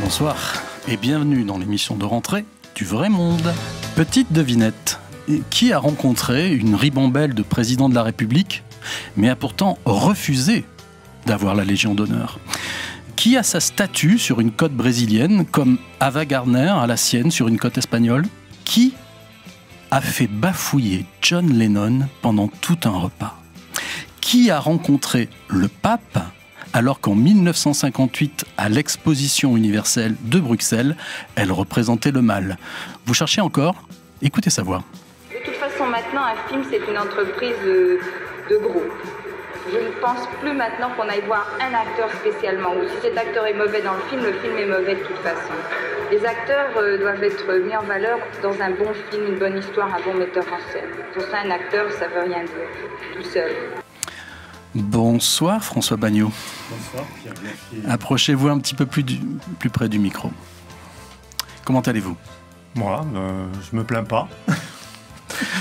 Bonsoir et bienvenue dans l'émission de rentrée du Vrai Monde. Petite devinette, qui a rencontré une ribambelle de présidents de la République, mais a pourtant refusé d'avoir la Légion d'honneur? Qui a sa statue sur une côte brésilienne, comme Ava Gardner a la sienne sur une côte espagnole? Qui a fait bafouiller John Lennon pendant tout un repas? Qui a rencontré le pape alors qu'en 1958, à l'exposition universelle de Bruxelles, elle représentait le mal? Vous cherchez encore? Écoutez sa voix. De toute façon, maintenant, un film, c'est une entreprise de groupe. Je ne pense plus maintenant qu'on aille voir un acteur spécialement, ou si cet acteur est mauvais dans le film est mauvais de toute façon. Les acteurs doivent être mis en valeur dans un bon film, une bonne histoire, un bon metteur en scène. Pour ça, un acteur, ça veut rien dire, tout seul. Bonsoir François Bagnot. Bonsoir Pierre Gafier. Approchez-vous un petit peu plus près du micro. Comment allez-vous? Moi, je me plains pas.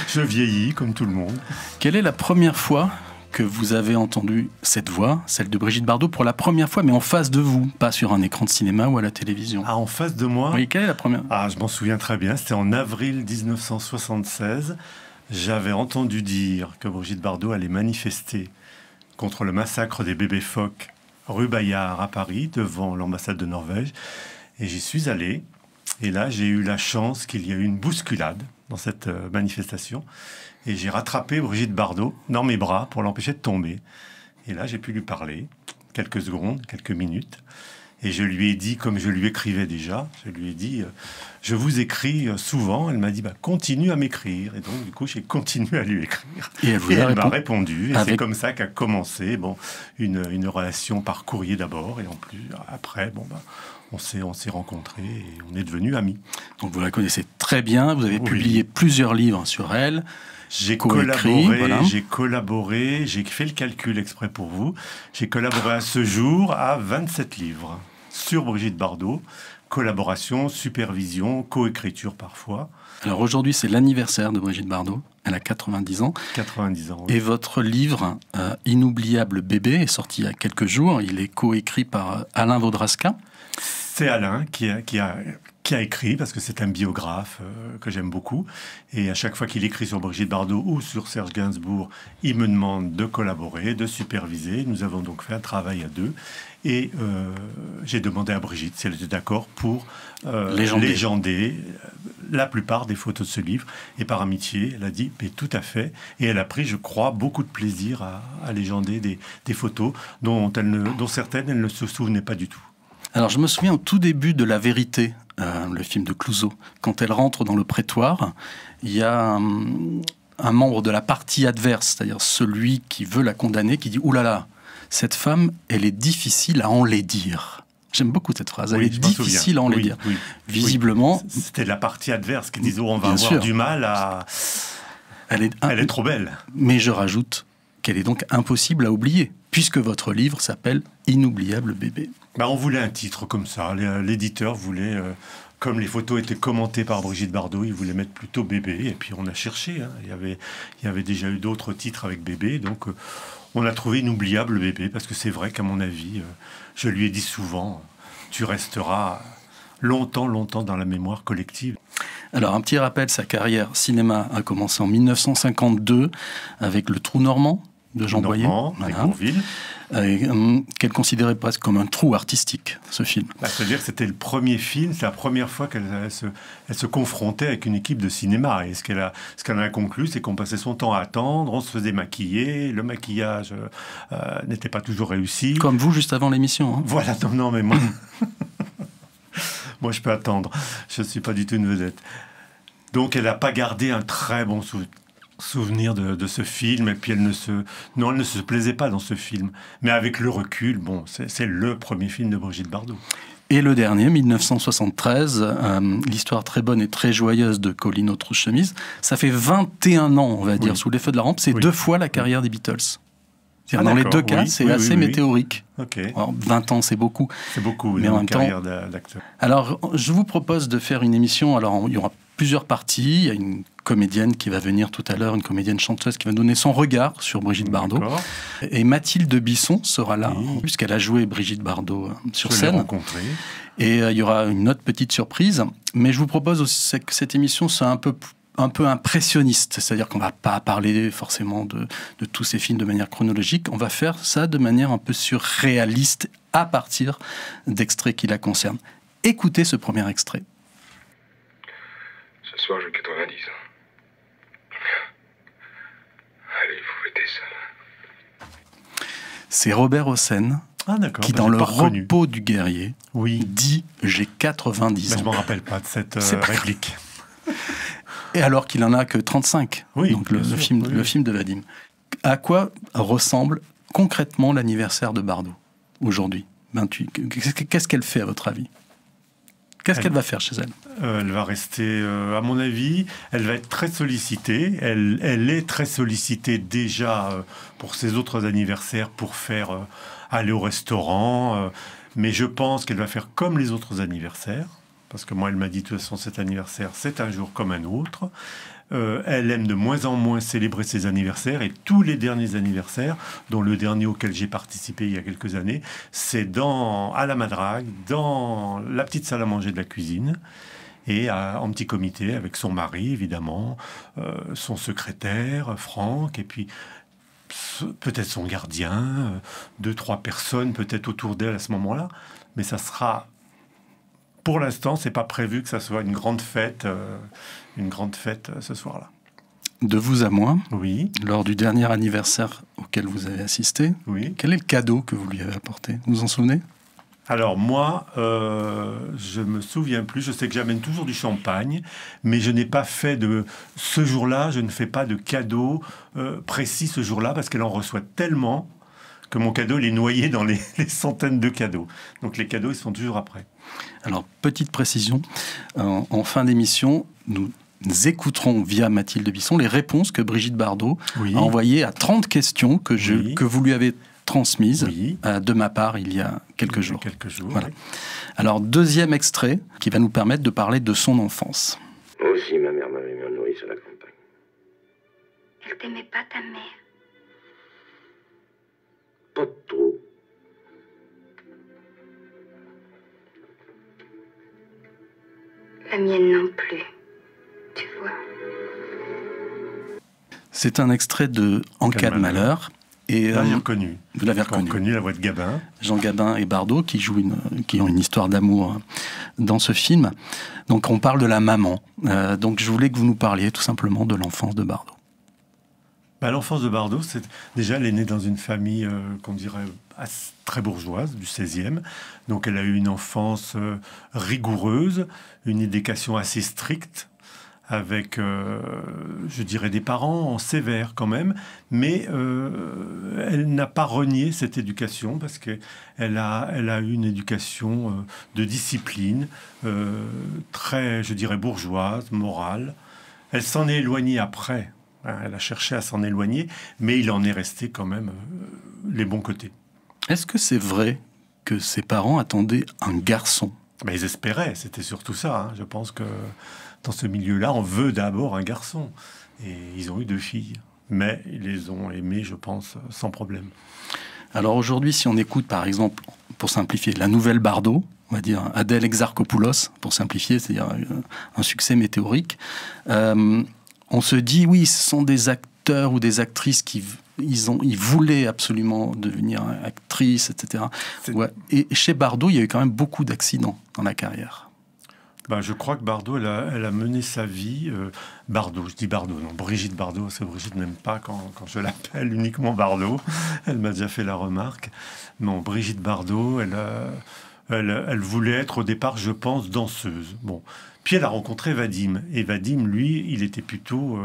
Je vieillis comme tout le monde. Quelle est la première fois que vous avez entendu cette voix, celle de Brigitte Bardot, pour la première fois, mais en face de vous, pas sur un écran de cinéma ou à la télévision? Ah, en face de moi? Oui, quelle est la première? Ah, je m'en souviens très bien. C'était en avril 1976. J'avais entendu dire que Brigitte Bardot allait manifester contre le massacre des bébés phoques rue Bayard à Paris, devant l'ambassade de Norvège. Et j'y suis allé. Et là, j'ai eu la chance qu'il y ait eu une bousculade dans cette manifestation. Et j'ai rattrapé Brigitte Bardot dans mes bras pour l'empêcher de tomber. Et là, j'ai pu lui parler quelques secondes, quelques minutes. Et je lui ai dit, comme je lui écrivais déjà, je lui ai dit, je vous écris souvent. Elle m'a dit, continue à m'écrire. Et donc, du coup, j'ai continué à lui écrire. Et elle m'a répondu. Et avec... c'est comme ça qu'a commencé une relation par courrier d'abord. Et en plus, après, on s'est rencontrés et on est devenus amis. Donc vous la connaissez très bien. Vous avez publié plusieurs livres sur elle. J'ai collaboré, j'ai fait le calcul exprès pour vous. J'ai collaboré à ce jour à 27 livres sur Brigitte Bardot. Collaboration, supervision, coécriture parfois. Alors aujourd'hui, c'est l'anniversaire de Brigitte Bardot. Elle a 90 ans. 90 ans, oui. Et votre livre, Inoubliable bébé, est sorti il y a quelques jours. Il est coécrit par Alain Vaudrasca. C'est Alain qui a écrit, parce que c'est un biographe que j'aime beaucoup. Et à chaque fois qu'il écrit sur Brigitte Bardot ou sur Serge Gainsbourg, il me demande de collaborer, de superviser. Nous avons donc fait un travail à deux. Et j'ai demandé à Brigitte si elle était d'accord pour légender la plupart des photos de ce livre. Et par amitié, elle a dit « tout à fait ». Et elle a pris, je crois, beaucoup de plaisir à légender des photos dont certaines, elle ne se souvenait pas du tout. Alors, je me souviens au tout début de La Vérité, le film de Clouzot. Quand elle rentre dans le prétoire, il y a un membre de la partie adverse, c'est-à-dire celui qui veut la condamner, qui dit « Ouh là là, cette femme, elle est difficile à enlaidir ». J'aime beaucoup cette phrase. Elle est difficile à enlaidir. Oui. Visiblement... C'était la partie adverse qui disait « On va avoir sûr. Du mal à... » Elle est trop belle. Mais je rajoute qu'elle est donc impossible à oublier, puisque votre livre s'appelle « Inoubliable bébé ». On voulait un titre comme ça. L'éditeur voulait, comme les photos étaient commentées par Brigitte Bardot, il voulait mettre plutôt bébé. Et puis on a cherché. Il y avait déjà eu d'autres titres avec bébé. Donc on a trouvé Inoubliable bébé. Parce que c'est vrai qu'à mon avis, je lui ai dit souvent, tu resteras longtemps dans la mémoire collective. Alors, un petit rappel, sa carrière cinéma a commencé en 1952 avec Le Trou Normand de Jean Boyer. Avec Bourvil. Qu'elle considérait presque comme un trou artistique, ce film. C'est-à-dire que c'était le premier film, c'est la première fois qu'elle se confrontait avec une équipe de cinéma. Et ce qu'elle en a conclu, c'est qu'on passait son temps à attendre, on se faisait maquiller, le maquillage n'était pas toujours réussi. Comme vous, juste avant l'émission. Hein. Voilà, non, mais moi... moi, je peux attendre. Je ne suis pas du tout une vedette. Donc, elle n'a pas gardé un très bon souvenir de ce film, et puis elle ne se plaisait pas dans ce film. Mais avec le recul, c'est le premier film de Brigitte Bardot. Et le dernier, 1973, l'histoire très bonne et très joyeuse de Colline Autre-Chemise. Ça fait 21 ans, on va dire, sous les feux de la rampe. C'est 2 fois la carrière des Beatles. Dans les 2 cas, c'est assez météorique. Okay. Alors, 20 ans, c'est beaucoup. C'est beaucoup, mais en même carrière d'acteur. Alors, je vous propose de faire une émission. Alors, il y aura plusieurs parties. Il y a une comédienne qui va venir tout à l'heure, une comédienne chanteuse qui va donner son regard sur Brigitte Bardot. Et Mathilde Bisson sera là, puisqu'elle a joué Brigitte Bardot sur scène. Je l'ai rencontrée. Et il y aura une autre petite surprise. Mais je vous propose aussi que cette émission soit un peu impressionniste. C'est-à-dire qu'on ne va pas parler forcément de tous ces films de manière chronologique. On va faire ça de manière un peu surréaliste à partir d'extraits qui la concernent. Écoutez ce premier extrait. Ce soir, j'ai 90 ans. Allez, vous fêtez ça. C'est Robert Hossein qui, dans le repos du guerrier, dit « J'ai 90 ans ». Je ne m'en rappelle pas de cette réplique. Et alors qu'il n'en a que 35, donc le film de Vadim. À quoi ressemble concrètement l'anniversaire de Bardot aujourd'hui, 28? Qu'est-ce qu'elle fait à votre avis? Qu'est-ce qu'elle va faire chez elle? Elle va rester, à mon avis, elle va être très sollicitée. Elle est très sollicitée déjà pour ses autres anniversaires, pour faire aller au restaurant. Mais je pense qu'elle va faire comme les autres anniversaires. Parce que moi, elle m'a dit, de toute façon, cet anniversaire, c'est un jour comme un autre. Elle aime de moins en moins célébrer ses anniversaires. Et tous les derniers anniversaires, dont le dernier auquel j'ai participé il y a quelques années, c'est à la Madrague, dans la petite salle à manger de la cuisine. Et en petit comité, avec son mari, évidemment, son secrétaire, Franck, et puis peut-être son gardien, 2-3 personnes peut-être autour d'elle à ce moment-là. Mais ça sera... Pour l'instant, c'est pas prévu que ça soit une grande fête ce soir-là. De vous à moi, oui. Lors du dernier anniversaire auquel vous avez assisté, quel est le cadeau que vous lui avez apporté? Vous vous en souvenez? Alors moi, je me souviens plus. Je sais que j'amène toujours du champagne, mais je n'ai pas fait ce jour-là. Je ne fais pas de cadeau précis ce jour-là parce qu'elle en reçoit tellement que mon cadeau il est noyé dans les centaines de cadeaux. Donc les cadeaux, ils sont toujours après. Alors, petite précision, en fin d'émission, nous écouterons via Mathilde Bisson les réponses que Brigitte Bardot a envoyées à 30 questions que vous lui avez transmises de ma part il y a quelques jours. Voilà. Alors, deuxième extrait qui va nous permettre de parler de son enfance. Moi aussi, ma mère m'avait mis en nourrice à la campagne. Elle t'aimait pas, ta mère? Pas trop. La mienne non plus, tu vois. C'est un extrait de En cas de malheur. Et là, j'ai reconnu. Vous l'avez reconnu. reconnu la voix de Gabin. Jean Gabin et Bardot qui ont une histoire d'amour dans ce film. Donc on parle de la maman. Donc je voulais que vous nous parliez tout simplement de l'enfance de Bardot. L'enfance de Bardot, déjà, elle est née dans une famille, qu'on dirait, très bourgeoise, du 16e. Donc, elle a eu une enfance rigoureuse, une éducation assez stricte, avec, je dirais, des parents sévères quand même. Mais elle n'a pas renié cette éducation parce qu'elle a eu une éducation de discipline, très, je dirais, bourgeoise, morale. Elle s'en est éloignée après. Elle a cherché à s'en éloigner, mais il en est resté quand même les bons côtés. Est-ce que c'est vrai que ses parents attendaient un garçon? Ils espéraient, c'était surtout ça. Je pense que dans ce milieu-là, on veut d'abord un garçon. Et ils ont eu 2 filles. Mais ils les ont aimées, je pense, sans problème. Alors aujourd'hui, si on écoute, par exemple, pour simplifier, la nouvelle Bardot, on va dire Adèle Exarchopoulos, pour simplifier, c'est-à-dire un succès météorique, on se dit, oui, ce sont des acteurs ou des actrices qui ils voulaient absolument devenir actrices, etc. Ouais. Et chez Bardot, il y a eu quand même beaucoup d'accidents dans la carrière. Je crois que Bardot, elle a mené sa vie... Bardot, je dis Bardot, non, Brigitte Bardot, parce que Brigitte n'aime pas quand je l'appelle uniquement Bardot. Elle m'a déjà fait la remarque. Non, Brigitte Bardot, elle voulait être au départ, je pense, danseuse. Bon. Puis elle a rencontré Vadim. Et Vadim, lui, il était plutôt...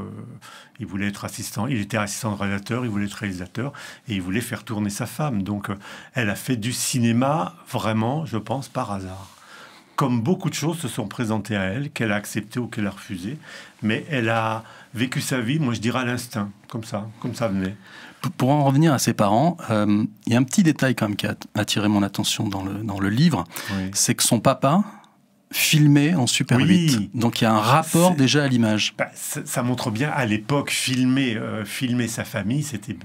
il voulait être assistant. Il était assistant de réalisateur, il voulait être réalisateur. Et il voulait faire tourner sa femme. Donc, elle a fait du cinéma, vraiment, je pense, par hasard. Comme beaucoup de choses se sont présentées à elle, qu'elle a acceptées ou qu'elle a refusées. Mais elle a vécu sa vie, moi je dirais à l'instinct, comme ça venait. Pour en revenir à ses parents, il y a un petit détail quand même qui a attiré mon attention dans le livre. Oui. C'est que son papa filmait en Super 8. Donc il y a un rapport déjà à l'image. Ça montre bien, à l'époque, filmer sa famille, c'était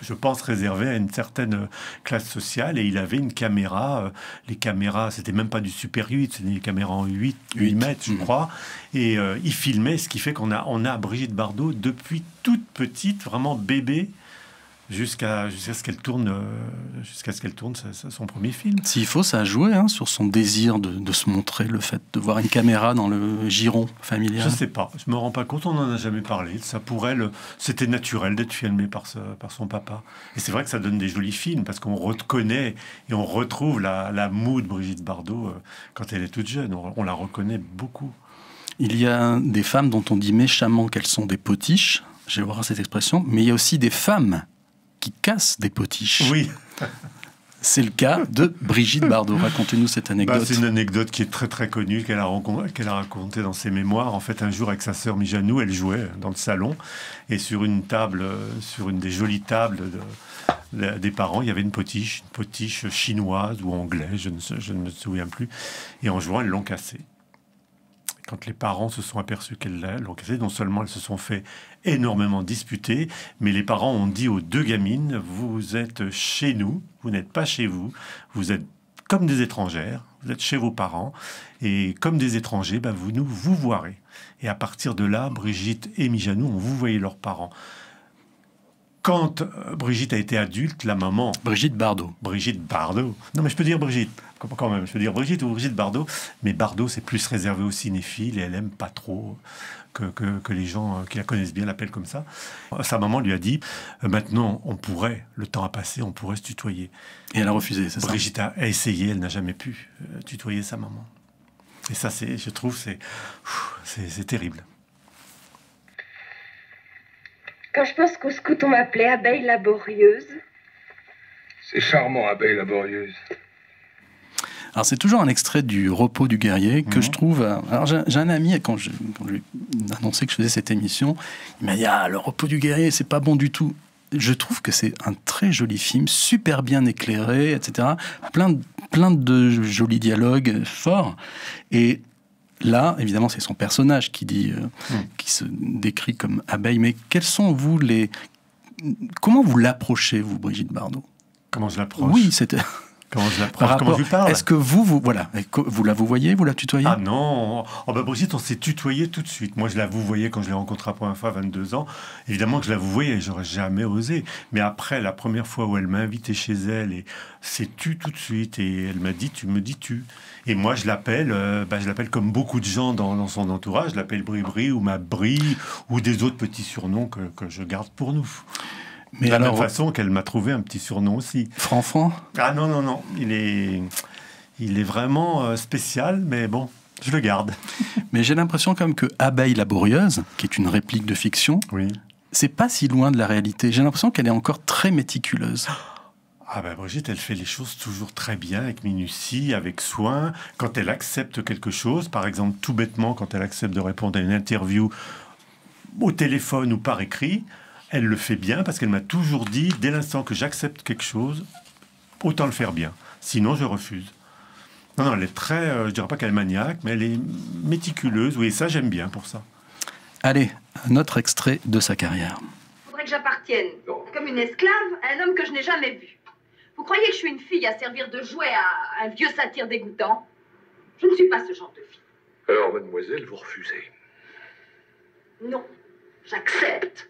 je pense, réservé à une certaine classe sociale. Et il avait une caméra. Les caméras, c'était même pas du Super 8, c'était des caméras en 8 mètres, je crois. Et il filmait, ce qui fait qu'on a Brigitte Bardot depuis toute petite, vraiment bébé, jusqu'à ce qu'elle tourne son premier film. S'il faut, ça a joué sur son désir de se montrer, le fait de voir une caméra dans le giron familial. Je sais pas, je me rends pas compte, on n'en a jamais parlé. Ça pourrait, c'était naturel d'être filmé par son papa. Et c'est vrai que ça donne des jolis films, parce qu'on reconnaît et on retrouve la moue de Brigitte Bardot quand elle est toute jeune. On la reconnaît beaucoup. Il y a des femmes dont on dit méchamment qu'elles sont des potiches, j'ai horreur à cette expression, mais il y a aussi des femmes qui casse des potiches. Oui. C'est le cas de Brigitte Bardot. Racontez-nous cette anecdote. C'est une anecdote qui est très très connue, qu'elle a racontée dans ses mémoires. En fait, un jour, avec sa sœur Mijanou, elle jouait dans le salon. Et sur une table, sur une des jolies tables des parents, il y avait une potiche chinoise ou anglaise, je ne me souviens plus. Et en jouant, elles l'ont cassée. Quand les parents se sont aperçus qu'elles l'ont cassée, non seulement elles se sont fait énormément disputer, mais les parents ont dit aux deux gamines, vous êtes chez nous, vous n'êtes pas chez vous, vous êtes comme des étrangères, vous êtes chez vos parents, et comme des étrangers, vous nous vous voirez. Et à partir de là, Brigitte et Mijanou ont vouvoyé leurs parents. Quand Brigitte a été adulte, la maman... Brigitte Bardot. Non, mais je peux dire Brigitte. Quand même, je peux dire Brigitte ou Brigitte Bardot. Mais Bardot, c'est plus réservé aux cinéphiles et elle aime pas trop que les gens qui la connaissent bien l'appellent comme ça. Sa maman lui a dit, maintenant, le temps a passé, on pourrait se tutoyer. Et elle a refusé, c'est ça? Brigitte a essayé, elle n'a jamais pu tutoyer sa maman. Et ça, je trouve, c'est terrible. Quand je pense qu'au scout on m'appelait abeille laborieuse. C'est charmant, abeille laborieuse. Alors c'est toujours un extrait du Repos du guerrier que je trouve... Alors j'ai un ami, quand je lui ai annoncé que je faisais cette émission, il m'a dit « Ah, le Repos du guerrier, c'est pas bon du tout ». Je trouve que c'est un très joli film, super bien éclairé, etc. Plein de jolis dialogues forts. Et là, évidemment, c'est son personnage qui se décrit comme abeille. Mais quels sont, comment vous l'approchez, vous, Brigitte Bardot? Comment je l'approche? Oui, c'était... Comment je l'approche? Comment je lui parle? Est-ce que vous la voyez, vous la tutoyez? Ah non, Brigitte, on s'est tutoyé tout de suite. Moi, je la voyais quand je l'ai rencontrée la première fois à 22 ans. Évidemment que je la voyais, j'aurais jamais osé. Mais après, la première fois où elle m'a invité chez elle, et c'est tu tout de suite. Et elle m'a dit, tu me dis tu. Et moi, je l'appelle comme beaucoup de gens dans son entourage. Je l'appelle Bri-Bri ou ma Bri ou des autres petits surnoms que je garde pour nous. Mais de la même façon qu'elle m'a trouvé un petit surnom aussi. Franfran? Ah non. Il est vraiment spécial, mais bon, je le garde. Mais j'ai l'impression quand même que Abeille laborieuse, qui est une réplique de fiction, oui, c'est pas si loin de la réalité. J'ai l'impression qu'elle est encore très méticuleuse. Ah Brigitte, elle fait les choses toujours très bien, avec minutie, avec soin. Quand elle accepte quelque chose, par exemple, tout bêtement, quand elle accepte de répondre à une interview au téléphone ou par écrit, elle le fait bien parce qu'elle m'a toujours dit, dès l'instant que j'accepte quelque chose, autant le faire bien. Sinon, je refuse. Non, elle est très... je dirais pas qu'elle est maniaque, mais elle est méticuleuse. Oui, ça, j'aime bien pour ça. Allez, un autre extrait de sa carrière. Il faudrait que j'appartienne, comme une esclave, à un homme que je n'ai jamais vu. Vous croyez que je suis une fille à servir de jouet à un vieux satyre dégoûtant? Je ne suis pas ce genre de fille. Alors, mademoiselle, vous refusez? Non, j'accepte.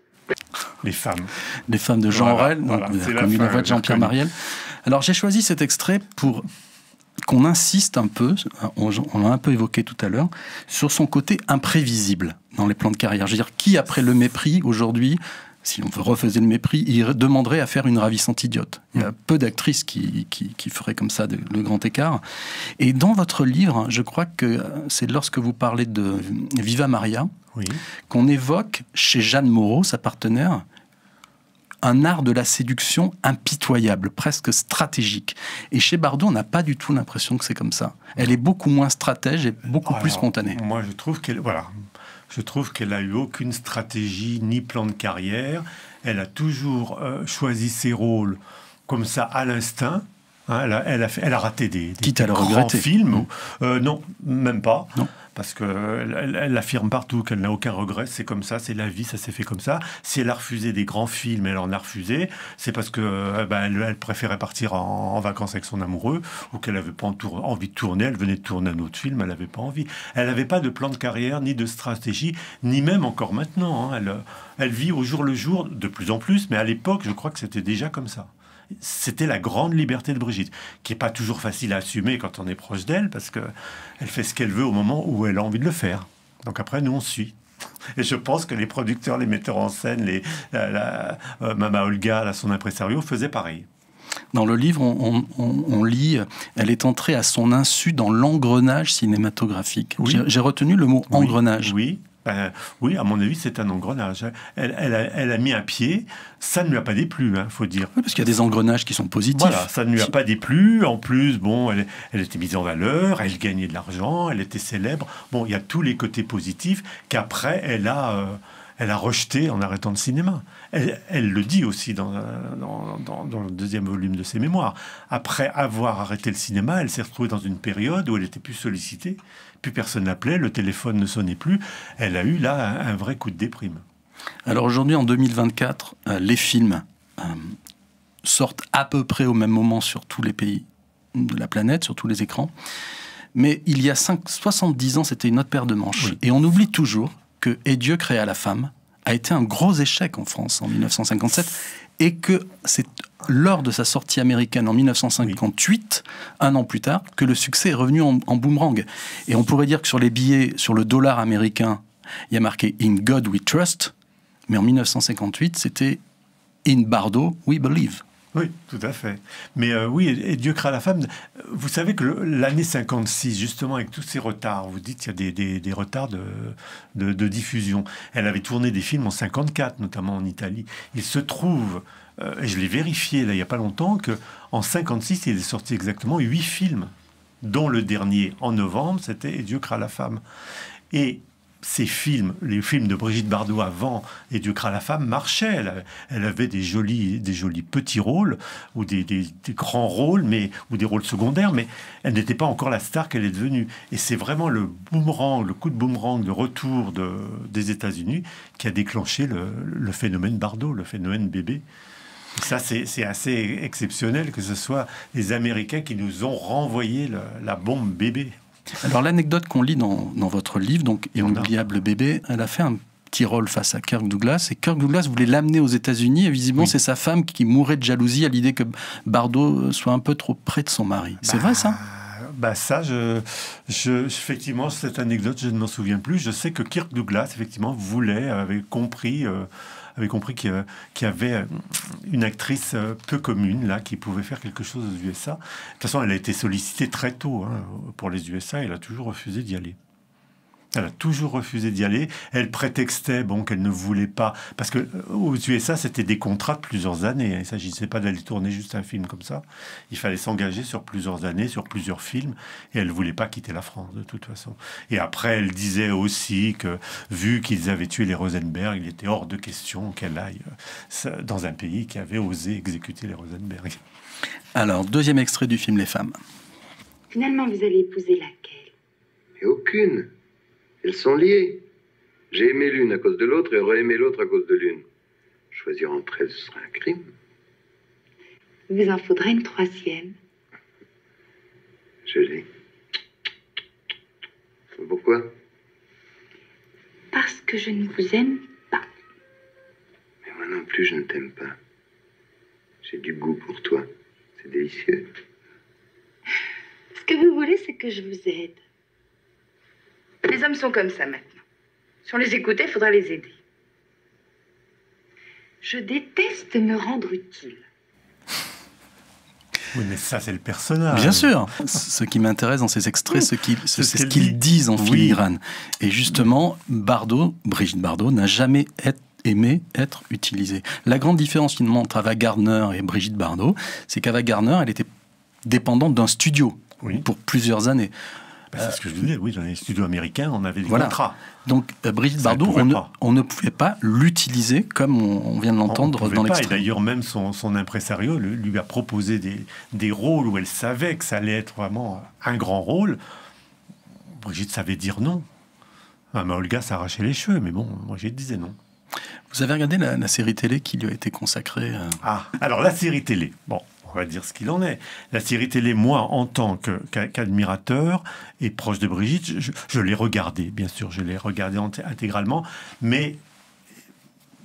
Les femmes de Jean Aurel, voilà, vous avez connu la voix de Jean-Pierre Mariel. Alors j'ai choisi cet extrait pour qu'on insiste un peu, on l'a un peu évoqué tout à l'heure, sur son côté imprévisible dans les plans de carrière. Je veux dire, qui après le mépris aujourd'hui, si on refaisait le mépris, il demanderait à faire une ravissante idiote. Il y a peu d'actrices qui feraient comme ça le grand écart. Et dans votre livre, je crois que c'est lorsque vous parlez de Viva Maria, oui, qu'on évoque chez Jeanne Moreau, sa partenaire, un art de la séduction impitoyable, presque stratégique. Et chez Bardot, on n'a pas du tout l'impression que c'est comme ça. Elle est beaucoup moins stratège et beaucoup plus spontanée. Moi, je trouve qu'elle a eu aucune stratégie ni plan de carrière. Elle a toujours choisi ses rôles comme ça à l'instinct. Hein, elle a raté des Quitte à le grands regretter. films. Non, même pas. Non. parce qu'elle affirme partout qu'elle n'a aucun regret, c'est comme ça, c'est la vie, ça s'est fait comme ça. Si elle a refusé des grands films, elle en a refusé, c'est parce que elle préférait partir en vacances avec son amoureux, ou qu'elle n'avait pas envie de tourner, elle venait de tourner un autre film, elle n'avait pas envie. Elle n'avait pas de plan de carrière, ni de stratégie, ni même encore maintenant. Elle vit au jour le jour, de plus en plus, mais à l'époque, je crois que c'était déjà comme ça. C'était la grande liberté de Brigitte, qui n'est pas toujours facile à assumer quand on est proche d'elle, parce qu'elle fait ce qu'elle veut au moment où elle a envie de le faire. Donc après, nous, on suit. Et je pense que les producteurs, les metteurs en scène, Mama Olga, son impresario, faisaient pareil. Dans le livre, on lit « Elle est entrée à son insu dans l'engrenage cinématographique ». Oui. J'ai retenu le mot « engrenage ». Oui. Oui, à mon avis, c'est un engrenage. Elle a mis un pied, ça ne lui a pas déplu, faut dire. Oui, parce qu'il y a des engrenages qui sont positifs. Voilà, ça ne lui a pas déplu. En plus, bon, elle était mise en valeur, elle gagnait de l'argent, elle était célèbre. Bon, il y a tous les côtés positifs qu'après, elle a rejeté en arrêtant le cinéma. Elle le dit aussi dans le deuxième volume de ses mémoires. Après avoir arrêté le cinéma, elle s'est retrouvée dans une période où elle était plus sollicitée. Plus personne l'appelait, le téléphone ne sonnait plus. Elle a eu là un vrai coup de déprime. Alors aujourd'hui, en 2024, les films sortent à peu près au même moment sur tous les pays de la planète, sur tous les écrans. Mais il y a 70 ans, c'était une autre paire de manches. Oui. Et on oublie toujours que « Et Dieu créa la femme » a été un gros échec en France en 1957 et que c'est lors de sa sortie américaine en 1958, un an plus tard, que le succès est revenu en boomerang. Et on pourrait dire que sur les billets, sur le dollar américain, il y a marqué « In God we trust », mais en 1958, c'était « In Bardot we believe ». Oui, tout à fait. Mais oui, et Dieu créa la femme. Vous savez que l'année 56, justement, avec tous ces retards, vous dites qu'il y a des retards de diffusion. Elle avait tourné des films en 54, notamment en Italie. Il se trouve, et je l'ai vérifié là il n'y a pas longtemps, qu'en 56, il est sorti exactement 8 films, dont le dernier, en novembre, c'était « Et Dieu créa la femme ». Et ces films, les films de Brigitte Bardot avant Et Dieu créa la femme, marchaient. Elle avait des jolis petits rôles ou des grands rôles, ou des rôles secondaires, mais elle n'était pas encore la star qu'elle est devenue. Et c'est vraiment le coup de boomerang de retour des États-Unis qui a déclenché le phénomène Bardot, le phénomène bébé. Et ça, c'est assez exceptionnel que ce soit les Américains qui nous ont renvoyé la bombe bébé. Alors l'anecdote qu'on lit dans votre livre, donc Inoubliable bébé, elle a fait un petit rôle face à Kirk Douglas, et Kirk Douglas voulait l'amener aux États-Unis, et visiblement c'est sa femme qui mourait de jalousie à l'idée que Bardot soit un peu trop près de son mari. C'est vrai ça ? Ça, effectivement, cette anecdote, je ne m'en souviens plus. Je sais que Kirk Douglas, effectivement, avait compris qu'il y avait une actrice peu commune, là, qui pouvait faire quelque chose aux USA. De toute façon, elle a été sollicitée très tôt pour les USA, et elle a toujours refusé d'y aller. Elle a toujours refusé d'y aller. Elle prétextait qu'elle ne voulait pas... Parce qu'aux USA, c'était des contrats de plusieurs années. Il ne s'agissait pas d'aller tourner juste un film comme ça. Il fallait s'engager sur plusieurs années, sur plusieurs films. Et elle ne voulait pas quitter la France, de toute façon. Et après, elle disait aussi que, vu qu'ils avaient tué les Rosenberg, il était hors de question qu'elle aille dans un pays qui avait osé exécuter les Rosenberg. Alors, deuxième extrait du film Les Femmes. Finalement, vous allez épouser laquelle ? Et aucune. Elles sont liées. J'ai aimé l'une à cause de l'autre et aurais aimé l'autre à cause de l'une. Choisir entre elles, ce serait un crime. Il vous en faudrait une troisième. Je l'ai. Pourquoi ? Parce que je ne vous aime pas. Mais moi non plus, je ne t'aime pas. J'ai du goût pour toi. C'est délicieux. Ce que vous voulez, c'est que je vous aide. Les hommes sont comme ça maintenant. Si on les écoutait, il faudra les aider. Je déteste me rendre utile. Oui, mais ça, c'est le personnage. Bien sûr. Ce qui m'intéresse dans ces extraits, c'est ce qu'ils disent en filigrane. Et justement, Brigitte Bardot, n'a jamais aimé être utilisée. La grande différence, finalement, entre Ava Gardner et Brigitte Bardot, c'est qu'Ava Gardner, elle était dépendante d'un studio pour plusieurs années. C'est ce que je disais, oui, dans les studios américains, on avait des contrats. Donc, Brigitte Bardot, on ne pouvait pas l'utiliser comme on vient de l'entendre dans l'extrait. Et d'ailleurs, même son impresario lui a proposé des rôles où elle savait que ça allait être vraiment un grand rôle. Brigitte savait dire non. Olga s'arrachait les cheveux, mais bon, Brigitte disait non. Vous avez regardé la série télé qui lui a été consacrée Alors la série télé, bon, on va dire ce qu'il en est. La série télé, moi, en tant qu'admirateur et proche de Brigitte, je l'ai regardée, bien sûr, je l'ai regardée intégralement, mais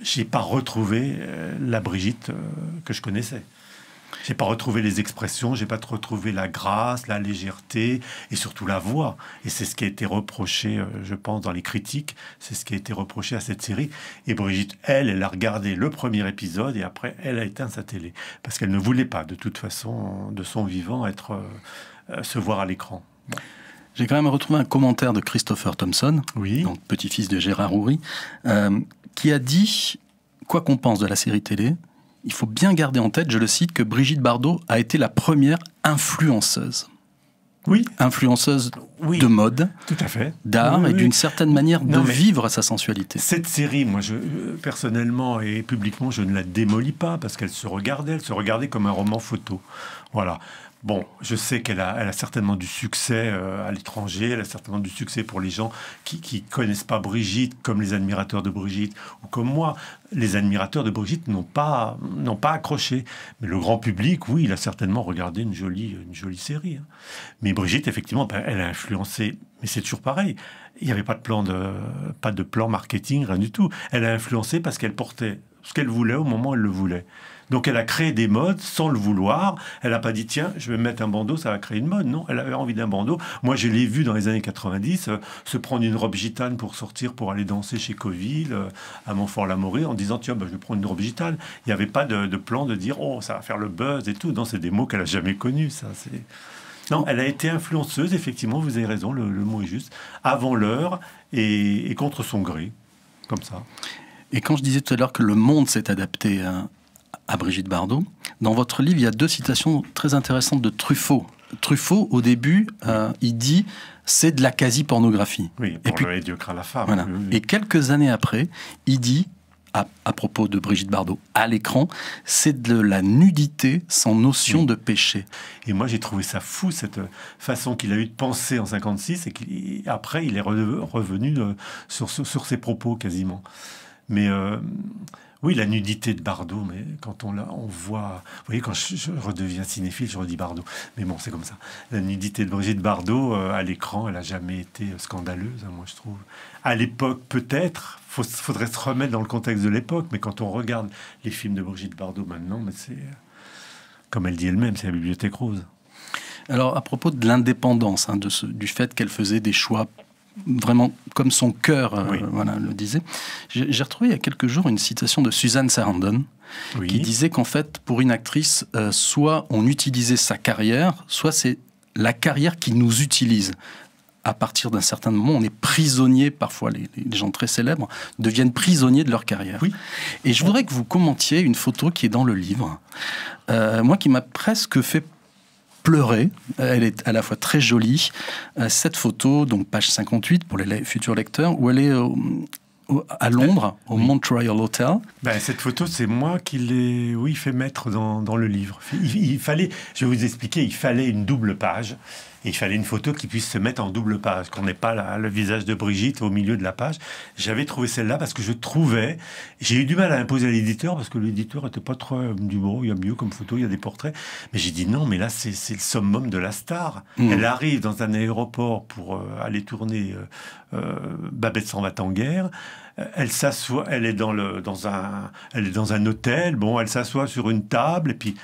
j'ai pas retrouvé la Brigitte que je connaissais. J'ai pas retrouvé les expressions, j'ai pas retrouvé la grâce, la légèreté et surtout la voix. Et c'est ce qui a été reproché, je pense, dans les critiques. C'est ce qui a été reproché à cette série. Et Brigitte, elle a regardé le premier épisode et après, elle a éteint sa télé. Parce qu'elle ne voulait pas, de toute façon, de son vivant, se voir à l'écran. Bon. J'ai quand même retrouvé un commentaire de Christopher Thompson, oui. Donc petit-fils de Gérard Houry, qui a dit, quoi qu'on pense de la série télé, il faut bien garder en tête, je le cite, que Brigitte Bardot a été la première influenceuse. Oui. Influenceuse de mode, tout à fait, d'art et d'une certaine manière de vivre sa sensualité. Cette série, moi, personnellement et publiquement, je ne la démolis pas parce qu'elle se regardait comme un roman photo. Voilà. Bon, je sais qu'elle a certainement du succès à l'étranger, elle a certainement du succès pour les gens qui connaissent pas Brigitte, comme les admirateurs de Brigitte, ou comme moi. Les admirateurs de Brigitte n'ont pas accroché. Mais le grand public, oui, il a certainement regardé une jolie série. Hein. Mais Brigitte, effectivement, elle a influencé. Mais c'est toujours pareil. Il n'y avait pas de plan marketing, rien du tout. Elle a influencé parce qu'elle portait ce qu'elle voulait au moment où elle le voulait. Donc elle a créé des modes sans le vouloir. Elle n'a pas dit, tiens, je vais me mettre un bandeau, ça va créer une mode. Non, elle avait envie d'un bandeau. Moi, je l'ai vu dans les années 90 se prendre une robe gitane pour sortir, pour aller danser chez Coville, à Montfort-l'Amaury, en disant, tiens, je vais prendre une robe gitane. Il n'y avait pas de plan de dire, oh, ça va faire le buzz et tout. Non, c'est des mots qu'elle n'a jamais connus, ça. Non, elle a été influenceuse, effectivement, vous avez raison, le mot est juste, avant l'heure et contre son gré, comme ça. Et quand je disais tout à l'heure que le monde s'est adapté à Brigitte Bardot, dans votre livre, il y a 2 citations très intéressantes de Truffaut. Truffaut, au début, il dit « c'est de la quasi-pornographie ». Oui, pour le médiocre à la femme. Voilà. Oui. Et quelques années après, il dit, à propos de Brigitte Bardot, à l'écran, c'est de la nudité sans notion de péché. Et moi, j'ai trouvé ça fou, cette façon qu'il a eu de penser en 56, et qu'après, il est revenu sur ses propos, quasiment. Mais oui, la nudité de Bardot, mais quand on voit... Vous voyez, quand je redeviens cinéphile, je redis Bardot. Mais bon, c'est comme ça. La nudité de Brigitte Bardot, à l'écran, elle n'a jamais été scandaleuse, moi, je trouve. À l'époque, peut-être, faudrait se remettre dans le contexte de l'époque, mais quand on regarde les films de Brigitte Bardot maintenant, c'est, comme elle dit elle-même, c'est la Bibliothèque rose. Alors, à propos de l'indépendance, du fait qu'elle faisait des choix vraiment comme son cœur le disait. J'ai retrouvé il y a quelques jours une citation de Susan Sarandon qui disait qu'en fait, pour une actrice, soit on utilisait sa carrière, soit c'est la carrière qui nous utilise. À partir d'un certain moment, on est prisonnier, parfois les gens très célèbres deviennent prisonniers de leur carrière. Oui. Et je voudrais que vous commentiez une photo qui est dans le livre, moi qui m'a presque fait pleurer. Elle est à la fois très jolie. Cette photo, donc page 58 pour les futurs lecteurs, où elle est à Londres, au Montreal Hotel. Cette photo, c'est moi qui l'ai fait mettre dans le livre. Il fallait, je vais vous expliquer, il fallait une double page. Et il fallait une photo qui puisse se mettre en double page, qu'on n'ait pas le visage de Brigitte au milieu de la page. J'avais trouvé celle-là parce que je trouvais... J'ai eu du mal à imposer à l'éditeur parce que l'éditeur n'était pas trop... du bon, il y a mieux comme photo, il y a des portraits. Mais j'ai dit non, mais là, c'est le summum de la star. Elle arrive dans un aéroport pour aller tourner Babette s'en va en guerre. Elle s'assoit, elle est dans un hôtel. Bon, elle s'assoit sur une table et puis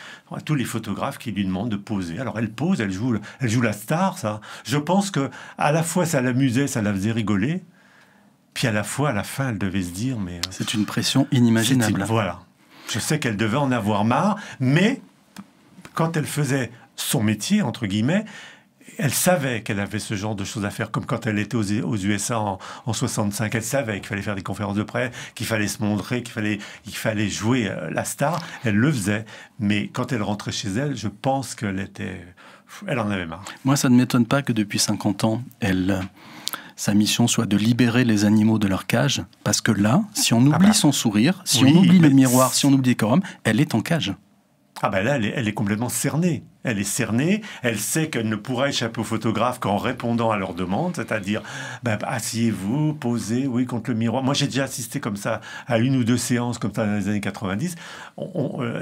tous les photographes qui lui demandent de poser. Alors elle pose, elle joue la star. Ça, je pense que à la fois ça l'amusait, ça la faisait rigoler. Puis à la fois, à la fin, elle devait se dire, mais c'est une pression inimaginable. Voilà. Je sais qu'elle devait en avoir marre, mais quand elle faisait son métier entre guillemets. Elle savait qu'elle avait ce genre de choses à faire, comme quand elle était aux USA en 65. Elle savait qu'il fallait faire des conférences de presse, qu'il fallait se montrer, qu'il fallait jouer la star. Elle le faisait. Mais quand elle rentrait chez elle, je pense qu'elle en avait marre. Moi, ça ne m'étonne pas que depuis 50 ans, sa mission soit de libérer les animaux de leur cage. Parce que là, si on oublie son sourire, si on oublie le miroir, si on oublie le décorum, elle est en cage. Ah ben là, elle est complètement cernée. Elle est cernée, elle sait qu'elle ne pourra échapper aux photographes qu'en répondant à leurs demandes, c'est-à-dire asseyez-vous, posez, oui, contre le miroir. Moi, j'ai déjà assisté comme ça à 1 ou 2 séances comme ça dans les années 90.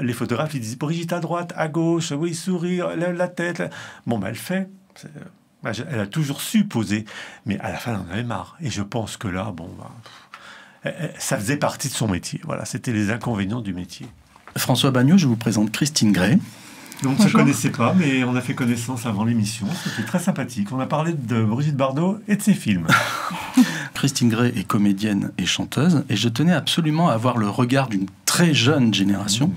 Les photographes, ils disent Brigitte à droite, à gauche, oui, sourire, lève la tête. Bon, elle fait. Elle a toujours su poser, mais à la fin, elle en avait marre. Et je pense que là, ça faisait partie de son métier. Voilà, c'était les inconvénients du métier. François Bagnaud, je vous présente Christine Gray. On ne se connaissait pas, mais on a fait connaissance avant l'émission. C'était très sympathique. On a parlé de Brigitte Bardot et de ses films. Christine Gray est comédienne et chanteuse, et je tenais absolument à avoir le regard d'une très jeune génération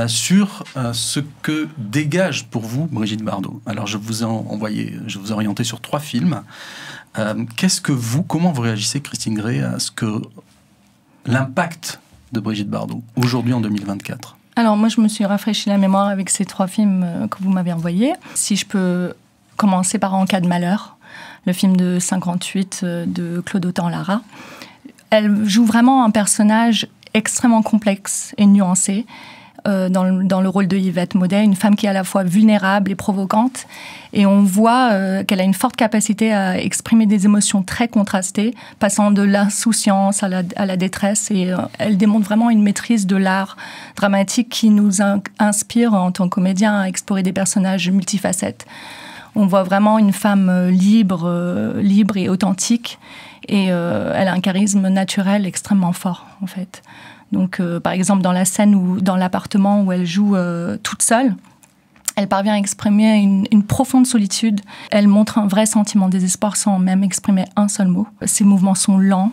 sur ce que dégage pour vous Brigitte Bardot. Alors je vous ai orienté sur 3 films. Comment vous réagissez, Christine Gray, à l'impact de Brigitte Bardot aujourd'hui en 2024? Alors moi, je me suis rafraîchi la mémoire avec ces 3 films que vous m'avez envoyés. Si je peux commencer par En cas de malheur, le film de 58 de Claude Autant-Lara. Elle joue vraiment un personnage extrêmement complexe et nuancé dans le rôle de Yvette Maudet, une femme qui est à la fois vulnérable et provocante. Et on voit qu'elle a une forte capacité à exprimer des émotions très contrastées, passant de l'insouciance à la détresse. Et elle démontre vraiment une maîtrise de l'art dramatique qui nous inspire en tant que comédien à explorer des personnages multifacettes. On voit vraiment une femme libre et authentique. Et elle a un charisme naturel extrêmement fort, en fait. Donc, par exemple, dans la scène dans l'appartement où elle joue toute seule, elle parvient à exprimer une profonde solitude. Elle montre un vrai sentiment de désespoir sans même exprimer un seul mot. Ses mouvements sont lents.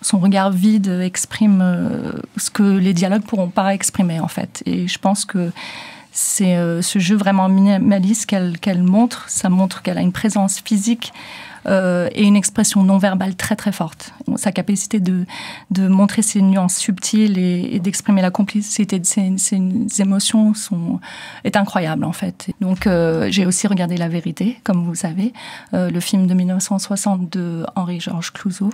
Son regard vide exprime ce que les dialogues pourront pas exprimer, en fait. Et je pense que c'est ce jeu vraiment minimaliste qu'elle montre. Ça montre qu'elle a une présence physique et une expression non verbale très très forte. Sa capacité de montrer ses nuances subtiles et d'exprimer la complicité de ses émotions est incroyable, en fait. Donc j'ai aussi regardé La Vérité, comme vous savez, le film de 1960 de Henri-Georges Clouzot.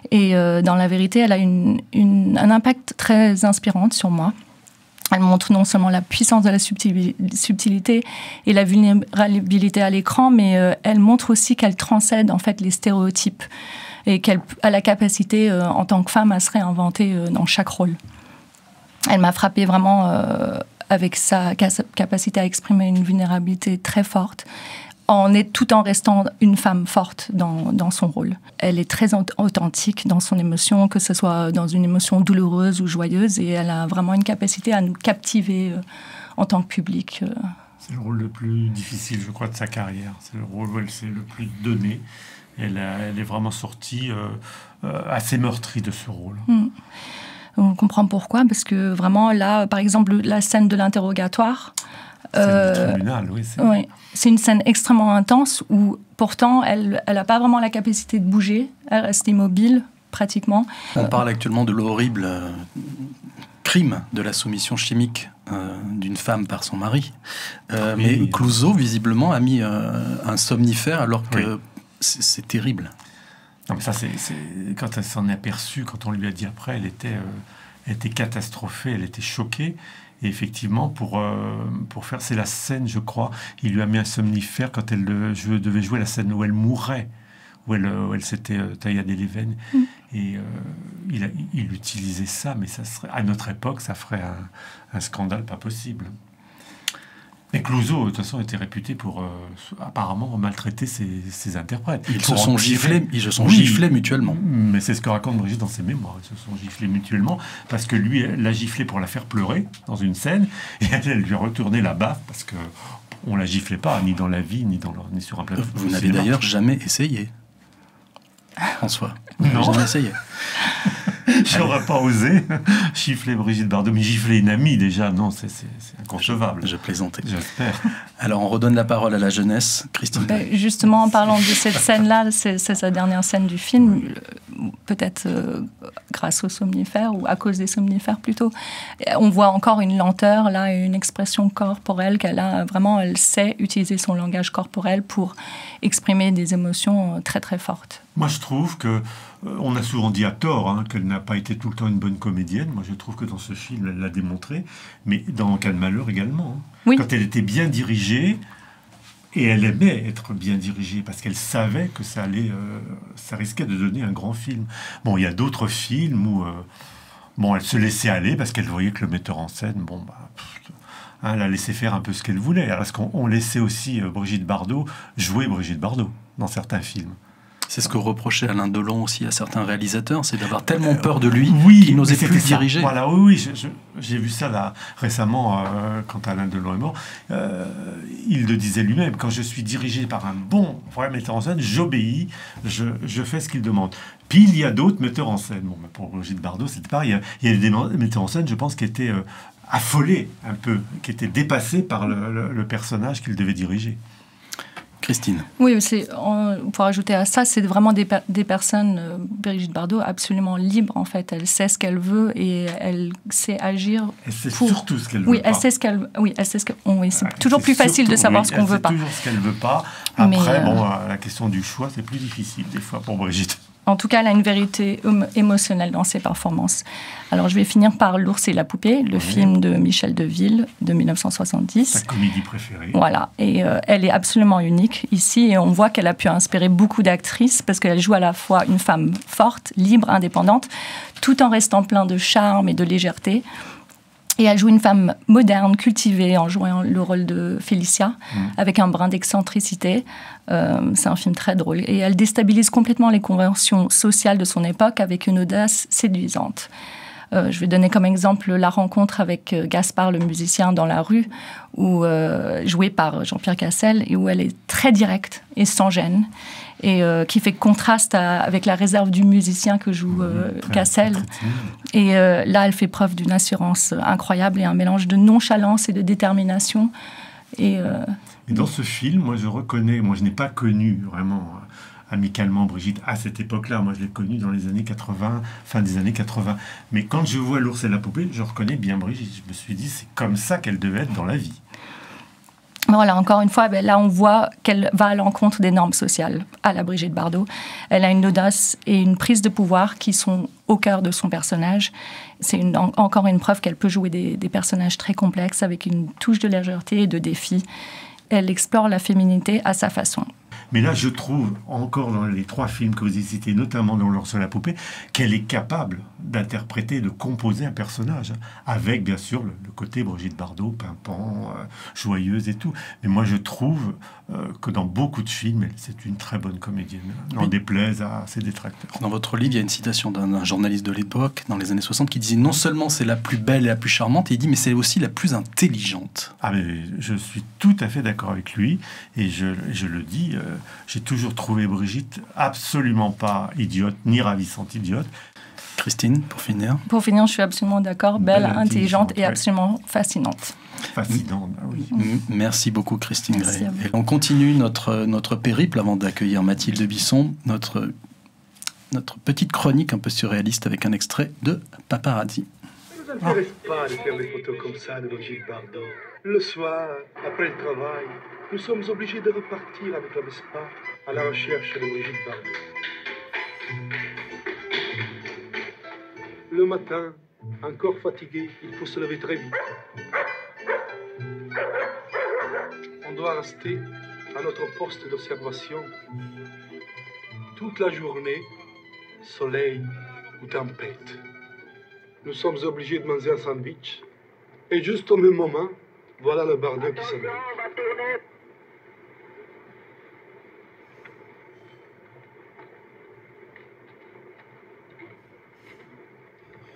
Et dans La Vérité, elle a un impact très inspirant sur moi. Elle montre non seulement la puissance de la subtilité et la vulnérabilité à l'écran, mais elle montre aussi qu'elle transcède en fait les stéréotypes et qu'elle a la capacité, en tant que femme, à se réinventer dans chaque rôle. Elle m'a frappée vraiment avec sa capacité à exprimer une vulnérabilité très forte, tout en restant une femme forte dans son rôle. Elle est très authentique dans son émotion, que ce soit dans une émotion douloureuse ou joyeuse, et elle a vraiment une capacité à nous captiver en tant que public. C'est le rôle le plus difficile, je crois, de sa carrière. C'est le rôle où elle s'est le plus donnée. Elle est vraiment sortie assez meurtrie de ce rôle. On comprend pourquoi, parce que vraiment, là, par exemple, la scène de l'interrogatoire... C'est du tribunal, oui. Oui. C'est une scène extrêmement intense où, pourtant, elle n'a pas vraiment la capacité de bouger. Elle reste immobile, pratiquement. On parle actuellement de l'horrible crime de la soumission chimique d'une femme par son mari. Mais Clouzot, visiblement, a mis un somnifère alors que c'est terrible. Non, mais ça, c'est quand elle s'en est aperçue, quand on lui a dit après, elle était catastrophée, elle était choquée. Et effectivement, pour faire... C'est la scène, je crois, il lui a mis un somnifère quand elle devait jouer la scène où elle mourait, où elle s'était tailladé les veines. Et il utilisait ça, mais ça serait, à notre époque, ça ferait un scandale pas possible. Et Clouzot, de toute façon, était réputé pour apparemment maltraiter ses interprètes. Ils se sont giflés mutuellement. Mais c'est ce que raconte Brigitte dans ses mémoires. Ils se sont giflés mutuellement parce que lui l'a giflé pour la faire pleurer dans une scène et elle lui a retourné la baffe parce que on la giflait pas ni dans la vie ni sur un plateau. Vous n'avez d'ailleurs jamais essayé, François. Non, jamais essayé. J'aurais pas osé gifler Brigitte Bardot, mais gifler une amie déjà, non, c'est inconcevable. Je plaisantais. J'espère. Alors on redonne la parole à la jeunesse, Christine. Justement, en parlant de cette scène-là, c'est sa dernière scène du film. peut-être grâce aux somnifères ou à cause des somnifères plutôt. On voit encore une lenteur, là, une expression corporelle qu'elle a. Vraiment, elle sait utiliser son langage corporel pour exprimer des émotions très très fortes. Moi, je trouve que on a souvent dit à tort qu'elle n'a pas été tout le temps une bonne comédienne. Moi, je trouve que dans ce film, elle l'a démontré, mais dans En cas de malheur également. Oui. Quand elle était bien dirigée, et elle aimait être bien dirigée parce qu'elle savait que ça risquait de donner un grand film. Bon, il y a d'autres films où elle se laissait aller parce qu'elle voyait que le metteur en scène, elle a laissé faire un peu ce qu'elle voulait. Parce qu'on laissait aussi Brigitte Bardot jouer Brigitte Bardot dans certains films. C'est ce que reprochait Alain Delon aussi à certains réalisateurs, c'est d'avoir tellement peur de lui oui, qu'il n'osait plus diriger. Voilà, oui, j'ai vu ça là récemment quand Alain Delon est mort. Il le disait lui-même, quand je suis dirigé par un bon vrai metteur en scène, j'obéis, je fais ce qu'il demande. Puis il y a d'autres metteurs en scène. Bon, pour Brigitte Bardot, c'était pareil. Il y a des metteurs en scène, je pense, qui étaient affolés un peu, qui étaient dépassés par le personnage qu'ils devaient diriger. Christine. Oui, pour ajouter à ça, c'est vraiment des personnes, Brigitte Bardot, absolument libres en fait. Elle sait ce qu'elle veut et elle sait agir. Elle sait surtout ce qu'elle veut oui, pas. Elle sait ce qu'elle. Oui, elle sait ce que. Oui, c'est toujours plus facile de savoir ce qu'on veut pas. Elle sait toujours ce qu'elle veut pas. Après, la question du choix, c'est plus difficile des fois pour Brigitte. En tout cas, elle a une vérité émotionnelle dans ses performances. Alors, je vais finir par L'ours et la poupée, le film de Michel Deville de 1970. Sa comédie préférée. Voilà, et elle est absolument unique ici, et on voit qu'elle a pu inspirer beaucoup d'actrices parce qu'elle joue à la fois une femme forte, libre, indépendante, tout en restant plein de charme et de légèreté. Et elle joue une femme moderne, cultivée, en jouant le rôle de Félicia, avec un brin d'excentricité. C'est un film très drôle. Et elle déstabilise complètement les conventions sociales de son époque avec une audace séduisante. Je vais donner comme exemple la rencontre avec Gaspard, le musicien, dans la rue, joué par Jean-Pierre Cassel, et où elle est très directe et sans gêne, et qui fait contraste avec la réserve du musicien que joue Cassel. Et là, elle fait preuve d'une assurance incroyable et un mélange de nonchalance et de détermination. Et dans ce film, moi je n'ai pas connu vraiment amicalement Brigitte à cette époque-là. Moi, je l'ai connue dans les années 80, fin des années 80. Mais quand je vois L'ours et la poupée, je reconnais bien Brigitte. Je me suis dit, c'est comme ça qu'elle devait être dans la vie. Voilà, encore une fois, là, on voit qu'elle va à l'encontre des normes sociales, à la Brigitte Bardot. Elle a une audace et une prise de pouvoir qui sont au cœur de son personnage. C'est encore une preuve qu'elle peut jouer des personnages très complexes avec une touche de légèreté et de défi. Elle explore la féminité à sa façon. Mais là, je trouve, encore dans les 3 films que vous avez cités, notamment dans L'ours et la poupée, qu'elle est capable d'interpréter, de composer un personnage, avec, bien sûr, le côté Brigitte Bardot, pimpant, joyeuse et tout. Mais moi, je trouve que dans beaucoup de films, c'est une très bonne comédienne, n'en déplaise à ses détracteurs. Dans votre livre, il y a une citation d'un journaliste de l'époque, dans les années 60, qui disait « Non seulement c'est la plus belle et la plus charmante, et il dit, mais c'est aussi la plus intelligente. » Ah, mais je suis tout à fait d'accord avec lui, et je le dis... j'ai toujours trouvé Brigitte absolument pas idiote, ni ravissante idiote. Christine, pour finir. Pour finir, je suis absolument d'accord. Belle, intelligente et absolument fascinante. Fascinante, oui. Merci beaucoup, Christine Gray. Et on continue notre périple avant d'accueillir Mathilde Bisson, notre petite chronique un peu surréaliste avec un extrait de Paparazzi. Ça ne m'intéresse pas de faire des photos comme ça de Brigitte Bardot. Le soir, après le travail, nous sommes obligés de repartir avec la Vespa à la recherche de Brigitte Bardot. Le matin, encore fatigué, il faut se lever très vite. On doit rester à notre poste d'observation toute la journée, soleil ou tempête. Nous sommes obligés de manger un sandwich et juste au même moment, voilà le Bardot qui s'en va.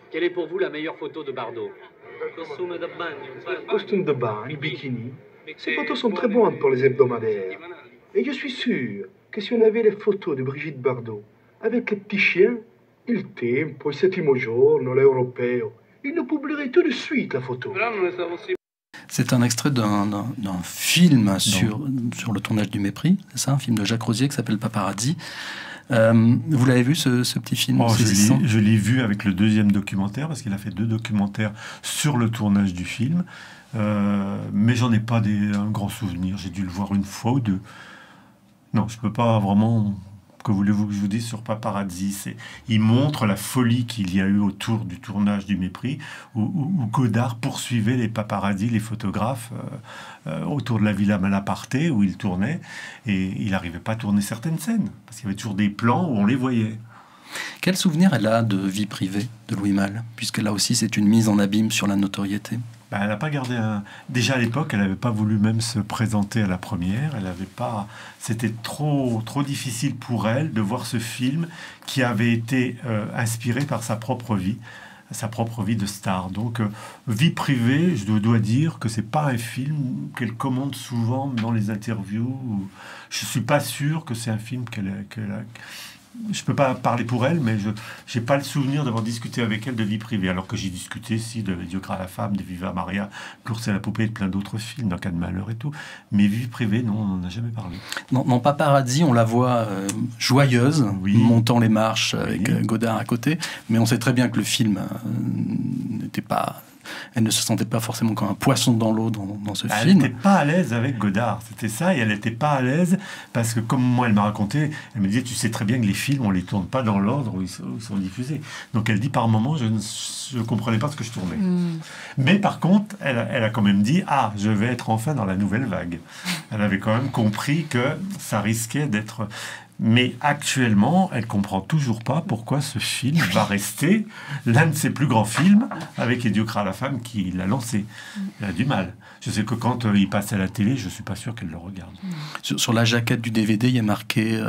Quelle est pour vous la meilleure photo de Bardot? Costume de bain, bikini. Ces photos sont très bonnes pour les hebdomadaires. Et je suis sûr que si on avait les photos de Brigitte Bardot avec les petits chiens, Il Tempo, il Settimo Giorno, l'Europeo, ils nous publieraient tout de suite la photo. C'est un extrait d'un film sur le tournage du Mépris, c'est ça, un film de Jacques Rosier qui s'appelle Paparazzi. Vous l'avez vu, ce petit film saisissant ? Je l'ai vu avec le deuxième documentaire, parce qu'il a fait 2 documentaires sur le tournage du film. Mais j'en ai pas un grand souvenir. J'ai dû le voir 1 fois ou 2. Non, je peux pas vraiment... Que voulez-vous que je vous dise sur Paparazzi? Il montre la folie qu'il y a eu autour du tournage du Mépris, où Godard poursuivait les paparazzi, les photographes, autour de la Villa Malaparte, où il tournait, et il n'arrivait pas à tourner certaines scènes, parce qu'il y avait toujours des plans où on les voyait. Quel souvenir elle a de vie privée de Louis Malle, puisque là aussi c'est une mise en abîme sur la notoriété? Elle n'a pas gardé Déjà à l'époque, elle n'avait pas voulu même se présenter à la première. Elle avait pas. C'était trop difficile pour elle de voir ce film qui avait été inspiré par sa propre vie de star. Donc, vie privée, je dois dire que c'est pas un film qu'elle commente souvent dans les interviews. Je suis pas sûr que c'est un film qu'elle a. Je peux pas parler pour elle, mais je n'ai pas le souvenir d'avoir discuté avec elle de vie privée, alors que j'ai discuté, de Médiocre à la femme, de Viva Maria, L'ours et la poupée et de plein d'autres films, d'un cas de malheur et tout. Mais vie privée, non, on n'en a jamais parlé. Dans Paparazzi, on la voit joyeuse, montant les marches avec Godard à côté, mais on sait très bien que le film n'était pas... Elle ne se sentait pas forcément comme un poisson dans l'eau dans ce film. Elle n'était pas à l'aise avec Godard, c'était ça, et elle n'était pas à l'aise parce que, comme moi elle m'a raconté, elle me disait, tu sais très bien que les films, on ne les tourne pas dans l'ordre où ils sont diffusés. Donc elle dit, par moments, je ne comprenais pas ce que je tournais. Mais par contre, elle a quand même dit, je vais être enfin dans la nouvelle vague. Elle avait quand même compris que ça risquait d'être... Mais actuellement, elle comprend toujours pas pourquoi ce film va rester l'un de ses plus grands films, avec Médiocre à la femme qui l'a lancé. Elle a du mal. Je sais que quand il passe à la télé, je suis pas sûr qu'elle le regarde. Sur la jaquette du DVD, il y a marqué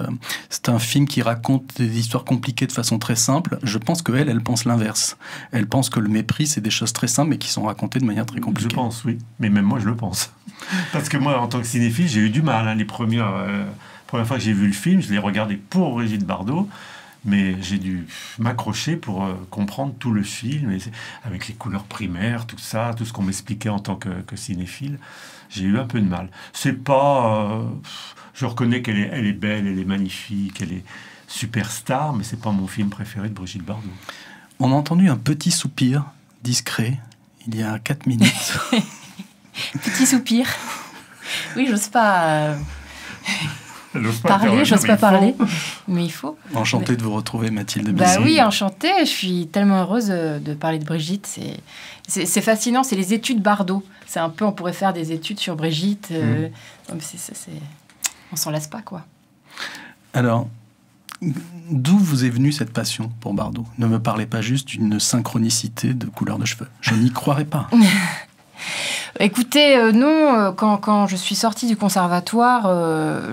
c'est un film qui raconte des histoires compliquées de façon très simple. Je pense qu'elle pense l'inverse. Elle pense que le mépris, c'est des choses très simples, mais qui sont racontées de manière très compliquée. Je pense, oui. Mais même moi, je le pense. Parce que moi, en tant que cinéphile, j'ai eu du mal. Les premières fois que j'ai vu le film, je l'ai regardé pour Brigitte Bardot, mais j'ai dû m'accrocher pour comprendre tout le film, avec les couleurs primaires, tout ça, tout ce qu'on m'expliquait en tant que cinéphile. J'ai eu un peu de mal. C'est pas... je reconnais qu'elle est belle, elle est magnifique, elle est superstar, mais c'est pas mon film préféré de Brigitte Bardot. On a entendu un petit soupir discret, il y a 4 minutes. Petit soupir. Oui, j'ose pas... J'ose pas parler, mais il faut. Enchantée de vous retrouver, Mathilde Béziers. Oui, enchantée. Je suis tellement heureuse de parler de Brigitte. C'est fascinant, c'est les études Bardot. C'est un peu, on pourrait faire des études sur Brigitte. On s'en lasse pas, quoi. Alors, d'où vous est venue cette passion pour Bardot? Ne me parlez pas juste d'une synchronicité de couleur de cheveux. Je n'y croirais pas. Écoutez, non, quand je suis sortie du conservatoire,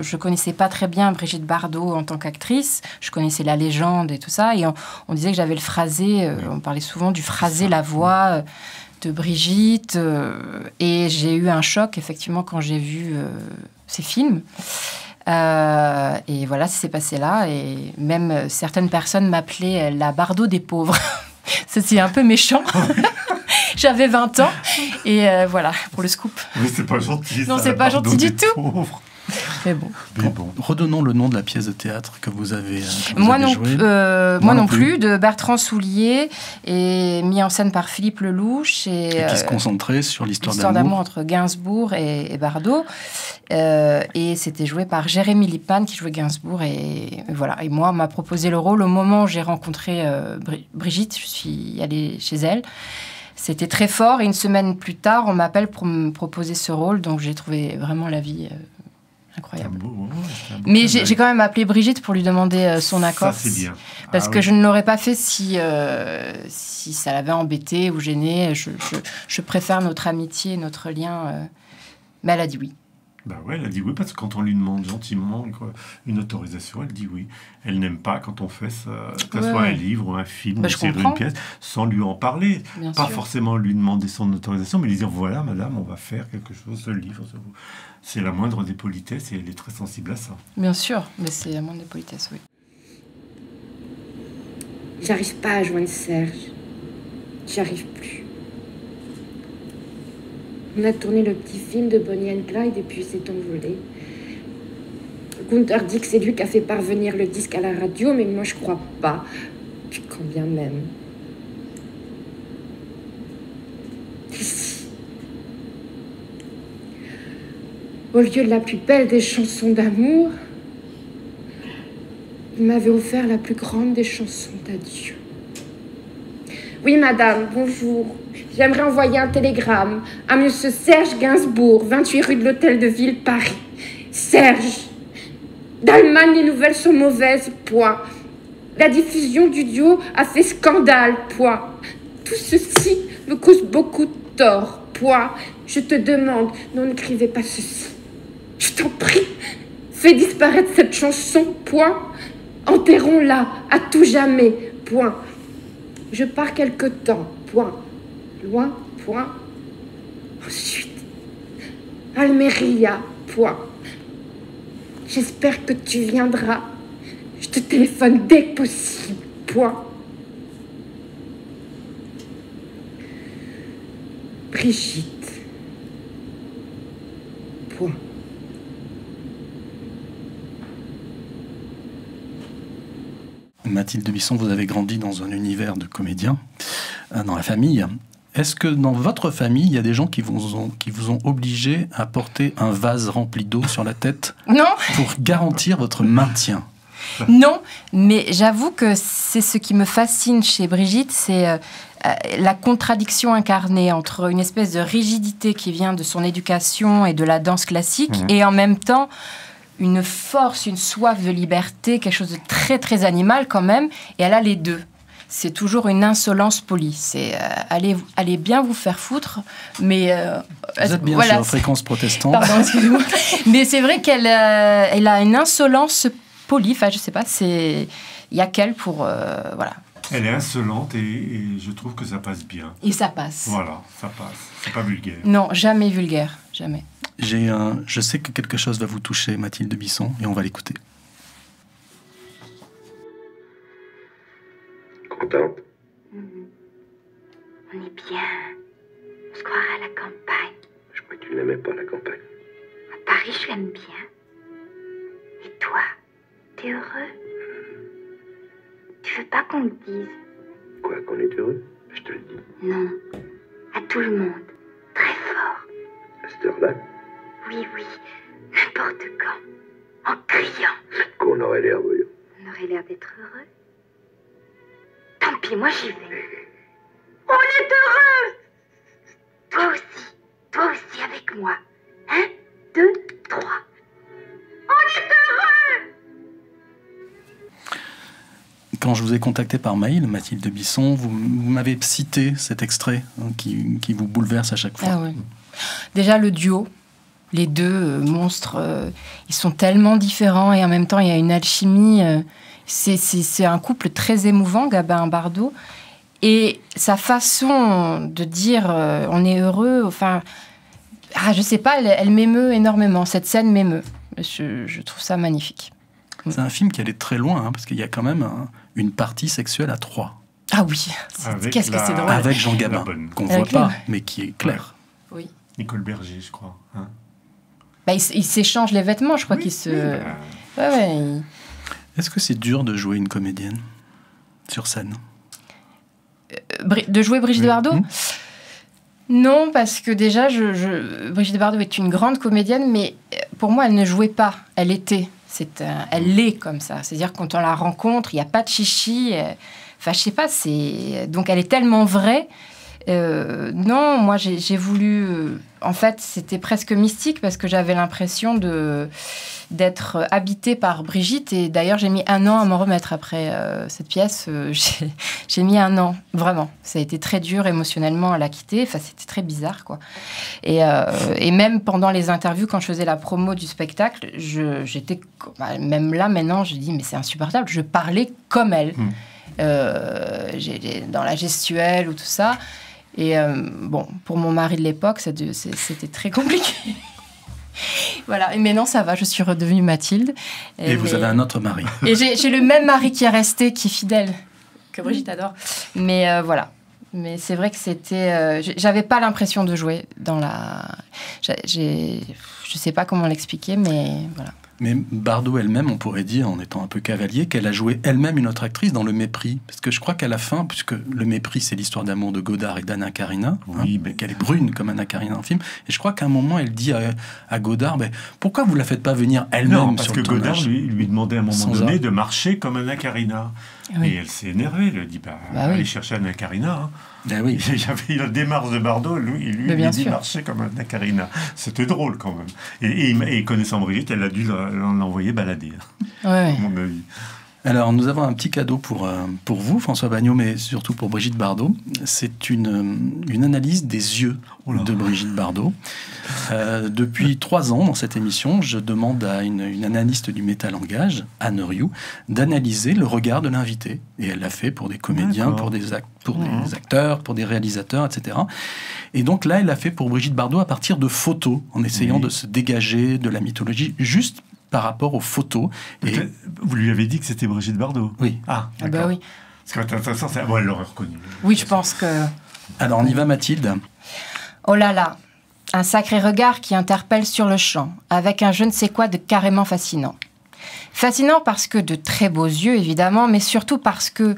je connaissais pas très bien Brigitte Bardot en tant qu'actrice. Je connaissais la légende et tout ça. Et on disait que j'avais le phrasé, on parlait souvent du phrasé la voix de Brigitte. Et j'ai eu un choc, effectivement, quand j'ai vu ces films. Et voilà, ça s'est passé là. Et même certaines personnes m'appelaient la Bardot des pauvres. Ça, c'est un peu méchant. J'avais 20 ans. Et voilà, pour le scoop. Mais c'est pas gentil. Non, c'est pas gentil du tout. Mais bon. Redonnons le nom de la pièce de théâtre que vous avez jouée. Moi non plus, de Bertrand Soulier, et mis en scène par Philippe Lelouch. Et qui se concentrait sur l'histoire d'amour entre Gainsbourg et Bardot. Et c'était joué par Jérémy Lipan, qui jouait Gainsbourg. Et voilà. Et moi, on m'a proposé le rôle au moment où j'ai rencontré Brigitte. Je suis allée chez elle. C'était très fort. Et 1 semaine plus tard, on m'appelle pour me proposer ce rôle. Donc, j'ai trouvé vraiment la vie incroyable. Mais j'ai quand même appelé Brigitte pour lui demander son accord. Ça, c'est bien. Parce que je ne l'aurais pas fait si ça l'avait embêté ou gêné. Je préfère notre amitié, notre lien. Mais elle a dit oui. Elle a dit oui, parce que quand on lui demande gentiment une autorisation, elle dit oui. Elle n'aime pas quand on fait ça, que ce soit un livre ou un film, une série, une pièce, sans lui en parler. Bien pas sûr. Forcément lui demander son autorisation, mais lui dire voilà, madame, on va faire quelque chose, ce livre. C'est la moindre des politesses et elle est très sensible à ça. Bien sûr, mais c'est la moindre des politesses, oui. J'arrive pas à joindre Serge. J'y arrive plus. On a tourné le petit film de Bonnie and Clyde et puis s'est envolé. Gunther dit que c'est lui qui a fait parvenir le disque à la radio, mais moi je crois pas. Puis quand bien même. Ici. Au lieu de la plus belle des chansons d'amour, il m'avait offert la plus grande des chansons d'adieu. Oui, madame, bonjour. J'aimerais envoyer un télégramme à monsieur Serge Gainsbourg, 28 rue de l'Hôtel de Ville, Paris. Serge, d'Allemagne, les nouvelles sont mauvaises, point. La diffusion du duo a fait scandale, point. Tout ceci me cause beaucoup de tort, point. Je te demande, non, n'écrivez pas ceci. Je t'en prie, fais disparaître cette chanson, point. Enterrons-la à tout jamais, point. Je pars quelque temps, point. Loin, point. Ensuite, Almeria, point. J'espère que tu viendras. Je te téléphone dès que possible, point. Brigitte, point. Mathilde Bisson, vous avez grandi dans un univers de comédiens, dans la famille. Est-ce que dans votre famille, il y a des gens qui vous ont obligé à porter un vase rempli d'eau sur la tête pour garantir votre maintien? Non, mais j'avoue que c'est ce qui me fascine chez Brigitte, c'est la contradiction incarnée entre une espèce de rigidité qui vient de son éducation et de la danse classique, et en même temps une force, une soif de liberté, quelque chose de très très animal quand même, et elle a les deux. C'est toujours une insolence polie. C'est allez bien vous faire foutre, mais vous êtes bien sur Fréquence Protestante. Pardon, excusez-moi. Mais c'est vrai qu'elle elle a une insolence polie. Enfin, je sais pas. Il y a qu'elle pour voilà. Elle est insolente et je trouve que ça passe bien. Et ça passe. Voilà, ça passe. C'est pas vulgaire. Non, jamais vulgaire, jamais. Je sais que quelque chose va vous toucher, Mathilde Bisson, et on va l'écouter. Contente? On est bien. On se croirait à la campagne. Je crois que tu n'aimais pas la campagne. À Paris, je l'aime bien. Et toi, t'es heureux? Tu veux pas qu'on le dise? Quoi, qu'on est heureux? Je te le dis. Non, à tout le monde. Très fort. À cette heure-là? Oui, oui. N'importe quand. En criant. Qu'on aurait l'air heureux. On aurait l'air d'être heureux. Tant pis, moi j'y vais. On est heureux! Toi aussi avec moi. 1, 2, 3. On est heureux! Quand je vous ai contacté par mail, Mathilde Bisson, vous m'avez cité cet extrait qui vous bouleverse à chaque fois. Ah ouais. Déjà le duo, les deux monstres, ils sont tellement différents et en même temps il y a une alchimie. C'est un couple très émouvant, Gabin-Bardot. Et sa façon de dire on est heureux, enfin, je sais pas, elle m'émeut énormément. Cette scène m'émeut. Je trouve ça magnifique. C'est un film qui allait très loin, parce qu'il y a quand même une partie sexuelle à 3. Ah oui, qu'est-ce que c'est drôle. Avec Jean Gabin, qu'on ne voit pas, mais qui est clair. Oui. Nicole Berger, je crois. Hein, ils s'échangent les vêtements, je crois qu'ils se... Ouais. Est-ce que c'est dur de jouer une comédienne sur scène? De jouer Brigitte Bardot? Non, parce que déjà, Brigitte Bardot est une grande comédienne, mais pour moi, elle ne jouait pas, elle était. Elle l'est comme ça. C'est-à-dire, quand on la rencontre, il n'y a pas de chichi. Enfin, je sais pas, donc elle est tellement vraie. Non, moi, j'ai voulu... en fait, c'était presque mystique parce que j'avais l'impression d'être habitée par Brigitte. Et d'ailleurs, j'ai mis 1 an à m'en remettre après cette pièce. J'ai mis 1 an, vraiment. Ça a été très dur émotionnellement à la quitter. Enfin, c'était très bizarre, quoi. Et même pendant les interviews, quand je faisais la promo du spectacle, j'étais... Même là, maintenant, je dis, mais c'est insupportable. Je parlais comme elle. Dans la gestuelle ou tout ça. Et bon, pour mon mari de l'époque, c'était très compliqué. Voilà, et maintenant ça va, je suis redevenue Mathilde. Et vous avez un autre mari. Et j'ai le même mari qui est resté, qui est fidèle, que Brigitte adore. Mais voilà. Mais c'est vrai que c'était... j'avais pas l'impression de jouer dans la... Je sais pas comment l'expliquer, mais voilà. Mais Bardot elle-même, on pourrait dire, en étant un peu cavalier, qu'elle a joué elle-même une autre actrice dans Le Mépris. Parce que je crois qu'à la fin, puisque Le Mépris, c'est l'histoire d'amour de Godard et d'Anna Karina, oui, mais qu'elle est brune comme Anna Karina dans le film, et je crois qu'à un moment, elle dit à Godard, pourquoi vous la faites pas venir elle-même sur le tournage ? Parce que Godard lui demandait à un moment donné de marcher comme Anna Karina. Oui. Et elle s'est énervée, elle a dit, allez chercher Anna Karina. Hein. Oui. Il y avait la démarche de Bardot, il a dit marcher comme Anna Karina. C'était drôle quand même. Et connaissant Brigitte, elle a dû l'envoyer balader. Ouais. À mon avis. Alors, nous avons un petit cadeau pour vous, François Bagnaud, mais surtout pour Brigitte Bardot. C'est une analyse des yeux de Brigitte Bardot. Depuis 3 ans, dans cette émission, je demande à une analyste du métalangage, Anne Rioux, d'analyser le regard de l'invité. Et elle l'a fait pour des comédiens, pour des acteurs, pour des réalisateurs, etc. Et donc là, elle l'a fait pour Brigitte Bardot à partir de photos, en essayant de se dégager de la mythologie, juste par rapport aux photos. Et vous lui avez dit que c'était Brigitte Bardot ? Oui. Ah, d'accord. Bah oui. Ce qui est intéressant, c'est... elle l'aurait reconnu. Oui, je pense que... Alors, on y va, Mathilde. Oh là là, un sacré regard qui interpelle sur le champ, avec un je ne sais quoi de carrément fascinant. Fascinant parce que de très beaux yeux, évidemment, mais surtout parce que,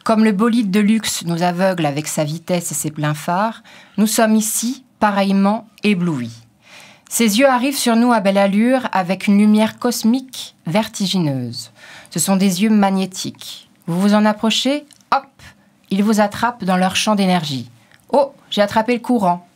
comme le bolide de luxe nous aveugle avec sa vitesse et ses pleins phares, nous sommes ici, pareillement, éblouis. Ses yeux arrivent sur nous à belle allure avec une lumière cosmique vertigineuse. Ce sont des yeux magnétiques. Vous vous en approchez, hop, ils vous attrapent dans leur champ d'énergie. Oh, j'ai attrapé le courant.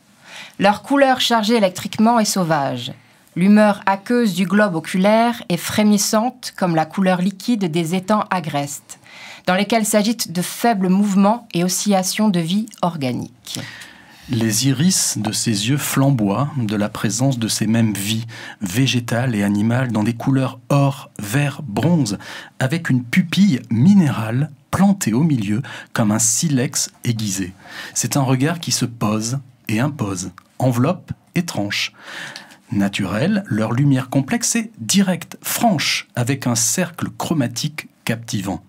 Leur couleur chargée électriquement est sauvage. L'humeur aqueuse du globe oculaire est frémissante comme la couleur liquide des étangs agrestes, dans lesquels s'agitent de faibles mouvements et oscillations de vie organique. Les iris de ses yeux flamboient de la présence de ces mêmes vies, végétales et animales, dans des couleurs or, vert, bronze, avec une pupille minérale plantée au milieu comme un silex aiguisé. C'est un regard qui se pose et impose, enveloppe et tranche. Naturelle, leur lumière complexe est directe, franche, avec un cercle chromatique captivant.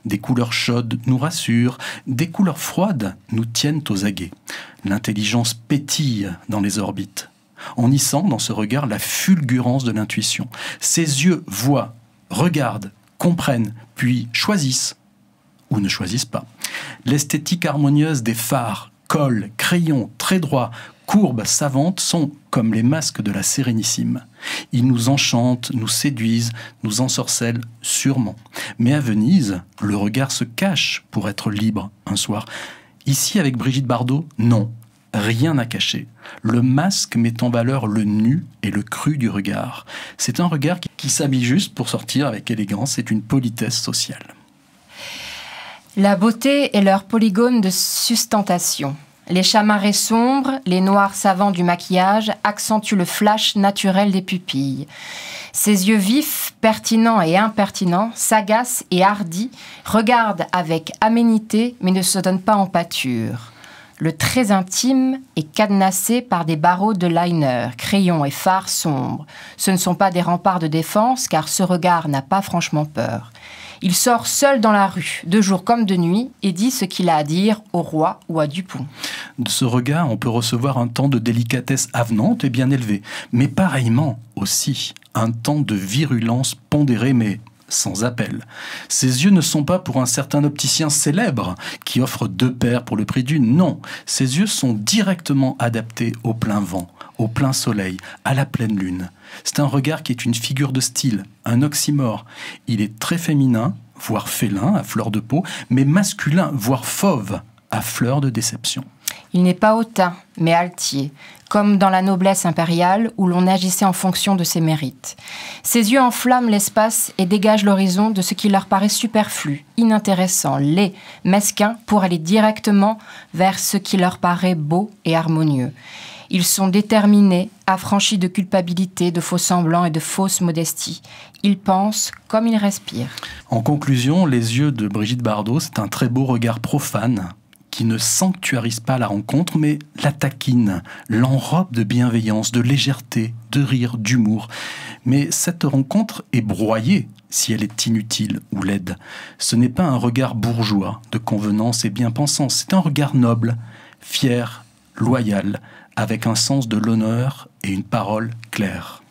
Des couleurs chaudes nous rassurent, des couleurs froides nous tiennent aux aguets. L'intelligence pétille dans les orbites. On y sent dans ce regard la fulgurance de l'intuition. Ses yeux voient, regardent, comprennent, puis choisissent ou ne choisissent pas. L'esthétique harmonieuse des fards, cols, crayons, traits droits, courbes savantes sont comme les masques de la Sérénissime. Ils nous enchantent, nous séduisent, nous ensorcellent sûrement. Mais à Venise, le regard se cache pour être libre un soir. Ici, avec Brigitte Bardot, non, rien à cacher. Le masque met en valeur le nu et le cru du regard. C'est un regard qui s'habille juste pour sortir avec élégance. C'est une politesse sociale. La beauté est leur polygone de sustentation. Les chamarrés sombres, les noirs savants du maquillage accentuent le flash naturel des pupilles. Ses yeux vifs, pertinents et impertinents, sagaces et hardis, regardent avec aménité mais ne se donnent pas en pâture. Le très intime est cadenassé par des barreaux de liner, crayons et fards sombres. Ce ne sont pas des remparts de défense car ce regard n'a pas franchement peur. Il sort seul dans la rue, de jour comme de nuit, et dit ce qu'il a à dire au roi ou à Dupont. De ce regard, on peut recevoir un temps de délicatesse avenante et bien élevée, mais pareillement aussi un temps de virulence pondérée mais sans appel. Ses yeux ne sont pas pour un certain opticien célèbre qui offre 2 paires pour le prix d'une, non. Ses yeux sont directement adaptés au plein vent, au plein soleil, à la pleine lune. C'est un regard qui est une figure de style, un oxymore. Il est très féminin, voire félin, à fleur de peau, mais masculin, voire fauve, à fleur de déception. Il n'est pas hautain, mais altier, comme dans la noblesse impériale où l'on agissait en fonction de ses mérites. Ses yeux enflamment l'espace et dégagent l'horizon de ce qui leur paraît superflu, inintéressant, laid, mesquin, pour aller directement vers ce qui leur paraît beau et harmonieux. Ils sont déterminés, affranchis de culpabilité, de faux semblants et de fausse modestie. Ils pensent comme ils respirent. En conclusion, les yeux de Brigitte Bardot, c'est un très beau regard profane qui ne sanctuarise pas la rencontre, mais la taquine, l'enrobe de bienveillance, de légèreté, de rire, d'humour. Mais cette rencontre est broyée si elle est inutile ou laide. Ce n'est pas un regard bourgeois, de convenance et bien-pensance, c'est un regard noble, fier, loyal, avec un sens de l'honneur et une parole claire.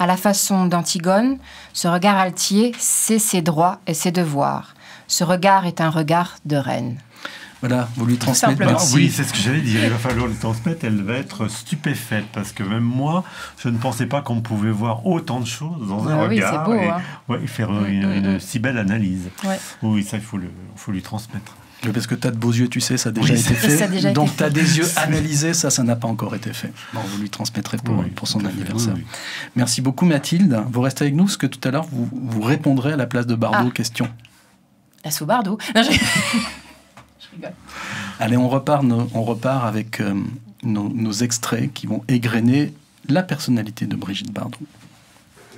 À la façon d'Antigone, ce regard altier, c'est ses droits et ses devoirs. Ce regard est un regard de reine. Voilà, vous lui transmettez. Oui, c'est ce que j'allais dire. Il va falloir lui transmettre. Elle va être stupéfaite parce que même moi, je ne pensais pas qu'on pouvait voir autant de choses dans un regard. Oui, c'est beau. Et faire une si belle analyse. Ouais. Oui, ça, il faut lui transmettre. Oui, parce que tu as de beaux yeux, tu sais, ça a déjà été fait. Donc tu as des yeux analysés, ça n'a pas encore été fait. Bon, vous lui transmettrez pour son anniversaire. Oui. Merci beaucoup Mathilde. Vous restez avec nous parce que tout à l'heure, vous répondrez à la place de Bardot aux questions. La sous Bardot. Non, je rigole. Allez, on repart avec nos extraits qui vont égrener la personnalité de Brigitte Bardot.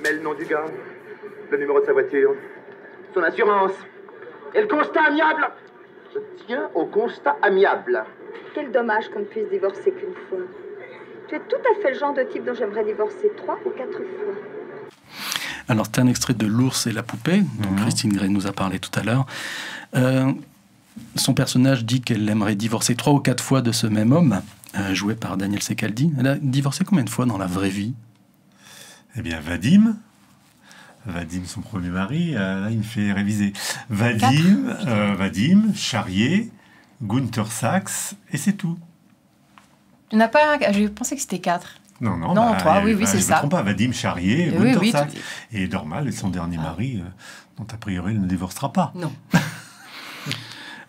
Mais le nom du gars, le numéro de sa voiture, son assurance et le constat amiable. Je tiens au constat amiable. Quel dommage qu'on ne puisse divorcer qu'une fois. Tu es tout à fait le genre de type dont j'aimerais divorcer 3 ou 4 fois. Alors, c'est un extrait de L'ours et la poupée, dont Christine Gray nous a parlé tout à l'heure. Son personnage dit qu'elle aimerait divorcer 3 ou 4 fois de ce même homme, joué par Daniel Secaldi. Elle a divorcé combien de fois dans la vraie vie? Eh bien, Vadim, son premier mari, là, il me fait réviser. Vadim, Charrier, Gunther Sachs, et c'est tout. Tu n'as pas un... Je pensais que c'était 4. Non, 3, oui, c'est ça. Je ne me trompe pas, Vadim, Charrier, Gunther Sachs. Et Dormal, son dernier mari, dont a priori elle ne divorcera pas. Non.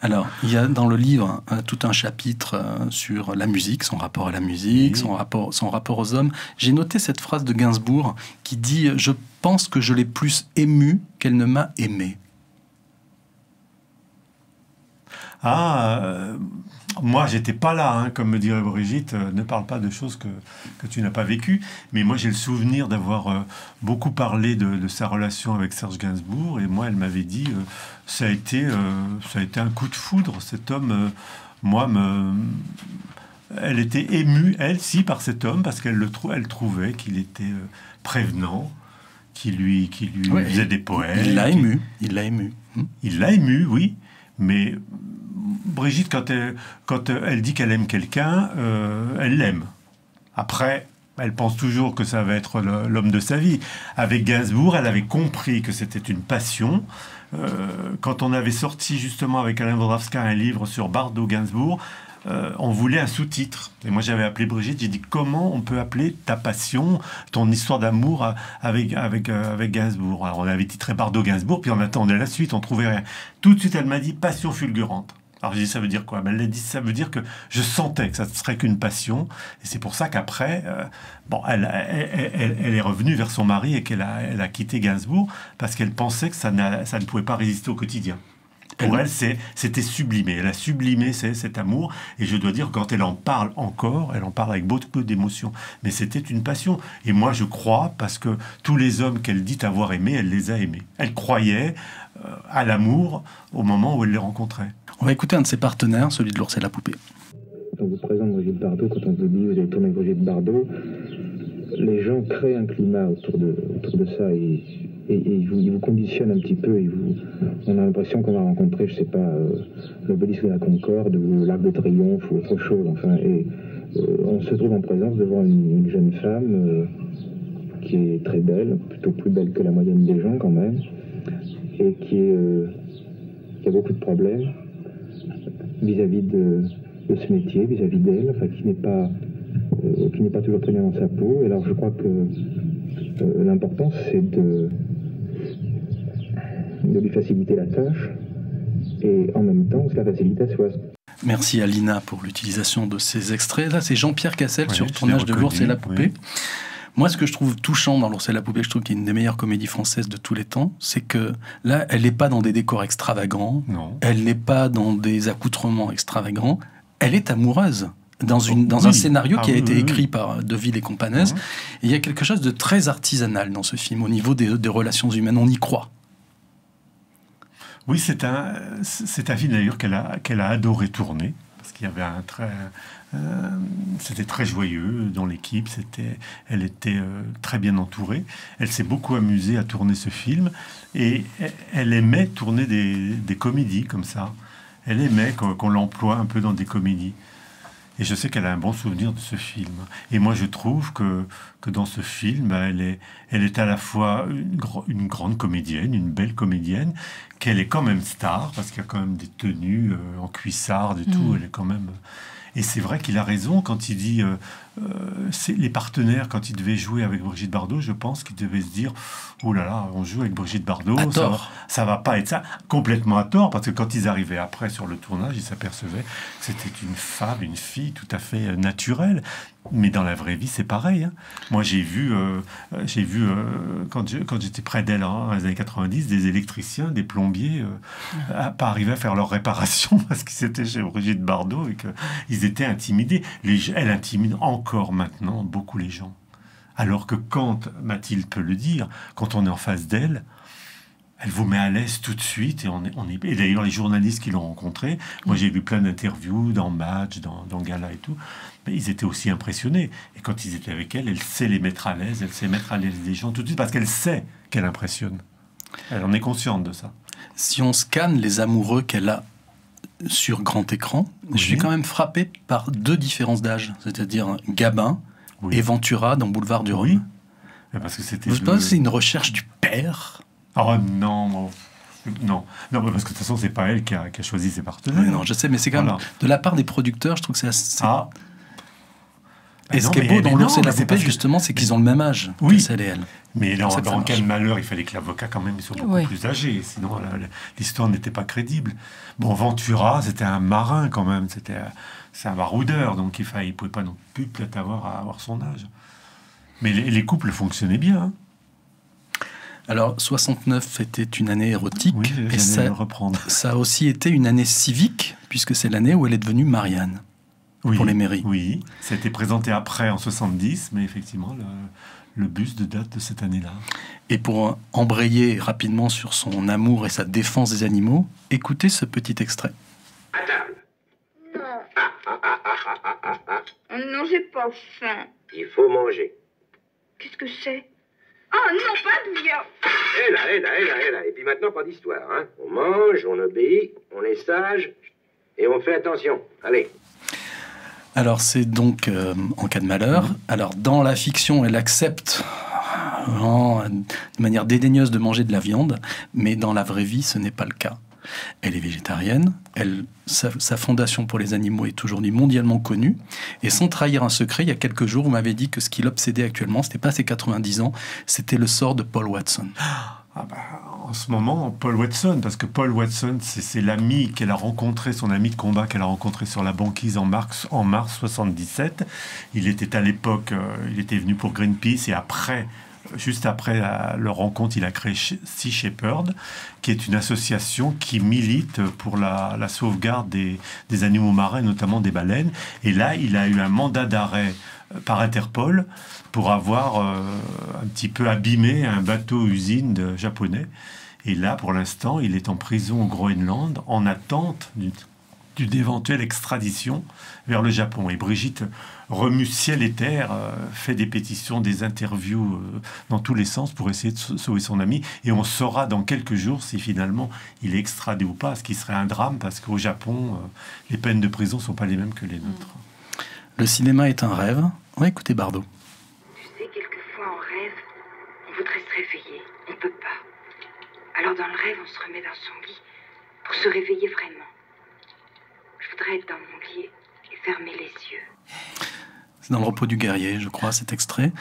Alors, il y a dans le livre tout un chapitre sur la musique, son rapport à la musique, son rapport aux hommes. J'ai noté cette phrase de Gainsbourg qui dit « Je pense que je l'ai plus émue qu'elle ne m'a aimé ». Moi, j'étais pas là, comme me dirait Brigitte, ne parle pas de choses que tu n'as pas vécues. Mais moi, j'ai le souvenir d'avoir beaucoup parlé de sa relation avec Serge Gainsbourg. Et moi, elle m'avait dit, ça a été un coup de foudre. Cet homme, elle était émue, elle, par cet homme, parce qu'elle trouvait qu'il était prévenant, qui lui faisait des poèmes. Il l'a ému. Il l'a ému, oui. Mais Brigitte, quand elle dit qu'elle aime quelqu'un, elle l'aime. Après, elle pense toujours que ça va être l'homme de sa vie. Avec Gainsbourg, elle avait compris que c'était une passion. Quand on avait sorti justement avec Alain Wodrawska un livre sur Bardot-Gainsbourg, on voulait un sous-titre. Et moi, j'avais appelé Brigitte, j'ai dit comment on peut appeler ta passion, ton histoire d'amour avec Gainsbourg. Alors, on avait titré Bardot-Gainsbourg, puis on attendait la suite, on trouvait rien. Tout de suite, elle m'a dit passion fulgurante. Alors, j'ai dit, ça veut dire quoi? Elle a dit, ça veut dire que je sentais que ça ne serait qu'une passion. Et c'est pour ça qu'après, elle est revenue vers son mari et qu'elle a quitté Gainsbourg parce qu'elle pensait que ça ne pouvait pas résister au quotidien. Pour elle, c'était sublimé. Elle a sublimé cet amour. Et je dois dire, quand elle en parle encore, elle en parle avec beaucoup d'émotion. Mais c'était une passion. Et moi, je crois, parce que tous les hommes qu'elle dit avoir aimés, elle les a aimés. Elle croyait à l'amour au moment où elle les rencontrait. On va écouter un de ses partenaires, celui de L'ours et la poupée. On vous présente Brigitte Bardot, quand on vous dit vous avez tourné avec Brigitte Bardot, les gens créent un climat autour de ça et ils vous conditionnent un petit peu. On a l'impression qu'on va rencontrer, je sais pas, l'obélisque de la Concorde ou l'Arc de Triomphe ou autre chose. Enfin, on se trouve en présence devant une jeune femme qui est très belle, plutôt plus belle que la moyenne des gens quand même, et qui a beaucoup de problèmes vis-à-vis de ce métier, vis-à-vis d'elle, enfin, qui n'est pas toujours très bien dans sa peau. Et alors je crois que l'important c'est de lui faciliter la tâche et en même temps que la facilité soit... Merci à Lina pour l'utilisation de ces extraits. Là, c'est Jean-Pierre Cassel sur le tournage de L'ours et la poupée. Oui. Moi, ce que je trouve touchant dans L'ours et la poupée, je trouve qu'il y a une des meilleures comédies françaises de tous les temps, c'est que là, elle n'est pas dans des décors extravagants, elle n'est pas dans des accoutrements extravagants, elle est amoureuse dans un scénario qui a été écrit par Deville et Companès. Et il y a quelque chose de très artisanal dans ce film, au niveau des relations humaines, on y croit. Oui, c'est un film d'ailleurs qu'elle a adoré tourner, parce qu'il y avait c'était très joyeux dans l'équipe, elle était très bien entourée. Elle s'est beaucoup amusée à tourner ce film et elle aimait tourner des comédies comme ça. Elle aimait qu'on l'emploie un peu dans des comédies. Et je sais qu'elle a un bon souvenir de ce film. Et moi, je trouve que dans ce film, elle est à la fois une grande comédienne, une belle comédienne, qu'elle est quand même star, parce qu'il y a quand même des tenues en cuissarde et tout. Elle est quand même... Et c'est vrai qu'il a raison quand il dit les partenaires, quand il devait jouer avec Brigitte Bardot, je pense qu'il devait se dire oh là là, on joue avec Brigitte Bardot, ça va pas être ça. Complètement à tort, parce que quand ils arrivaient après sur le tournage, ils s'apercevaient que c'était une femme, une fille tout à fait naturelle. Mais dans la vraie vie, c'est pareil. Hein. Moi, j'ai vu quand j'étais près d'elle dans les années 90, des électriciens, des plombiers pas arriver à faire leur réparation parce qu'ils étaient chez Brigitte Bardot et qu'ils étaient intimidés. Elle intimide encore maintenant beaucoup les gens. Alors que quand, Mathilde peut le dire, quand on est en face d'elle, elle vous met à l'aise tout de suite. Et d'ailleurs, les journalistes qui l'ont rencontrée, moi j'ai lu plein d'interviews dans Match, dans Gala et tout, mais ils étaient aussi impressionnés. Et quand ils étaient avec elle, elle sait les mettre à l'aise, elle sait mettre à l'aise les gens tout de suite, parce qu'elle sait qu'elle impressionne. Elle en est consciente de ça. Si on scanne les amoureux qu'elle a sur grand écran, je suis quand même frappé par 2 différences d'âge, c'est-à-dire Gabin et Ventura dans Boulevard du Rhône. Parce que c'était. Vous pensez que c'est une recherche du père? Oh non, parce que de toute façon, c'est pas elle qui a choisi ses partenaires. Oui, non, je sais, mais c'est quand même de la part des producteurs, je trouve que c'est assez... Et ce qui est beau dans L'Ours et la Poupée, justement, c'est qu'ils ont le même âge que celle et elle. Mais dans quel malheur, il fallait que l'avocat, quand même, soit beaucoup plus âgé. Sinon, l'histoire n'était pas crédible. Bon, Ventura, c'était un marin, quand même. C'est un baroudeur, donc il ne pouvait pas non plus peut-être avoir son âge. Mais les couples fonctionnaient bien. Hein. Alors, 69 était une année érotique, et ça a aussi été une année civique, puisque c'est l'année où elle est devenue Marianne. Pour les mairies. Oui, ça a été présenté après, en 70, mais effectivement, le buste date de cette année-là. Et pour embrayer rapidement sur son amour et sa défense des animaux, écoutez ce petit extrait. À table. Non, j'ai pas faim. Il faut manger. Qu'est-ce que c'est? Oh non, pas de viande. Et là. Et puis maintenant, pas d'histoire. Hein. On mange, on obéit, on est sage et on fait attention. Allez. Alors, c'est donc en cas de malheur. Alors, dans la fiction, elle accepte de manière dédaigneuse de manger de la viande, mais dans la vraie vie, ce n'est pas le cas. Elle est végétarienne, sa fondation pour les animaux est aujourd'hui mondialement connue, et sans trahir un secret, il y a quelques jours, vous m'avez dit que ce qui l'obsédait actuellement, c'était pas ses 90 ans, c'était le sort de Paul Watson. En ce moment, Paul Watson, parce que Paul Watson, c'est l'ami qu'elle a rencontré, son ami de combat qu'elle a rencontré sur la banquise en mars 77. Il était à l'époque, il était venu pour Greenpeace, et juste après leur rencontre, il a créé Sea Shepherd, qui est une association qui milite pour la sauvegarde des animaux marins, notamment des baleines. Et là, il a eu un mandat d'arrêt par Interpol pour avoir un petit peu abîmé un bateau-usine japonais. Et là, pour l'instant, il est en prison au Groenland en attente d'une éventuelle extradition vers le Japon. Et Brigitte remue ciel et terre, fait des pétitions, des interviews dans tous les sens pour essayer de sauver son ami. Et on saura dans quelques jours si finalement il est extradé ou pas, ce qui serait un drame parce qu'au Japon, les peines de prison ne sont pas les mêmes que les nôtres. Le cinéma est un rêve. On va écouter Bardot. Tu sais, quelquefois on rêve, on voudrait se réveiller, on ne peut pas. Alors dans le rêve, on se remet dans son lit pour se réveiller vraiment. Je voudrais être dans mon lit et fermer les yeux. C'est dans Le repos du guerrier, je crois, cet extrait.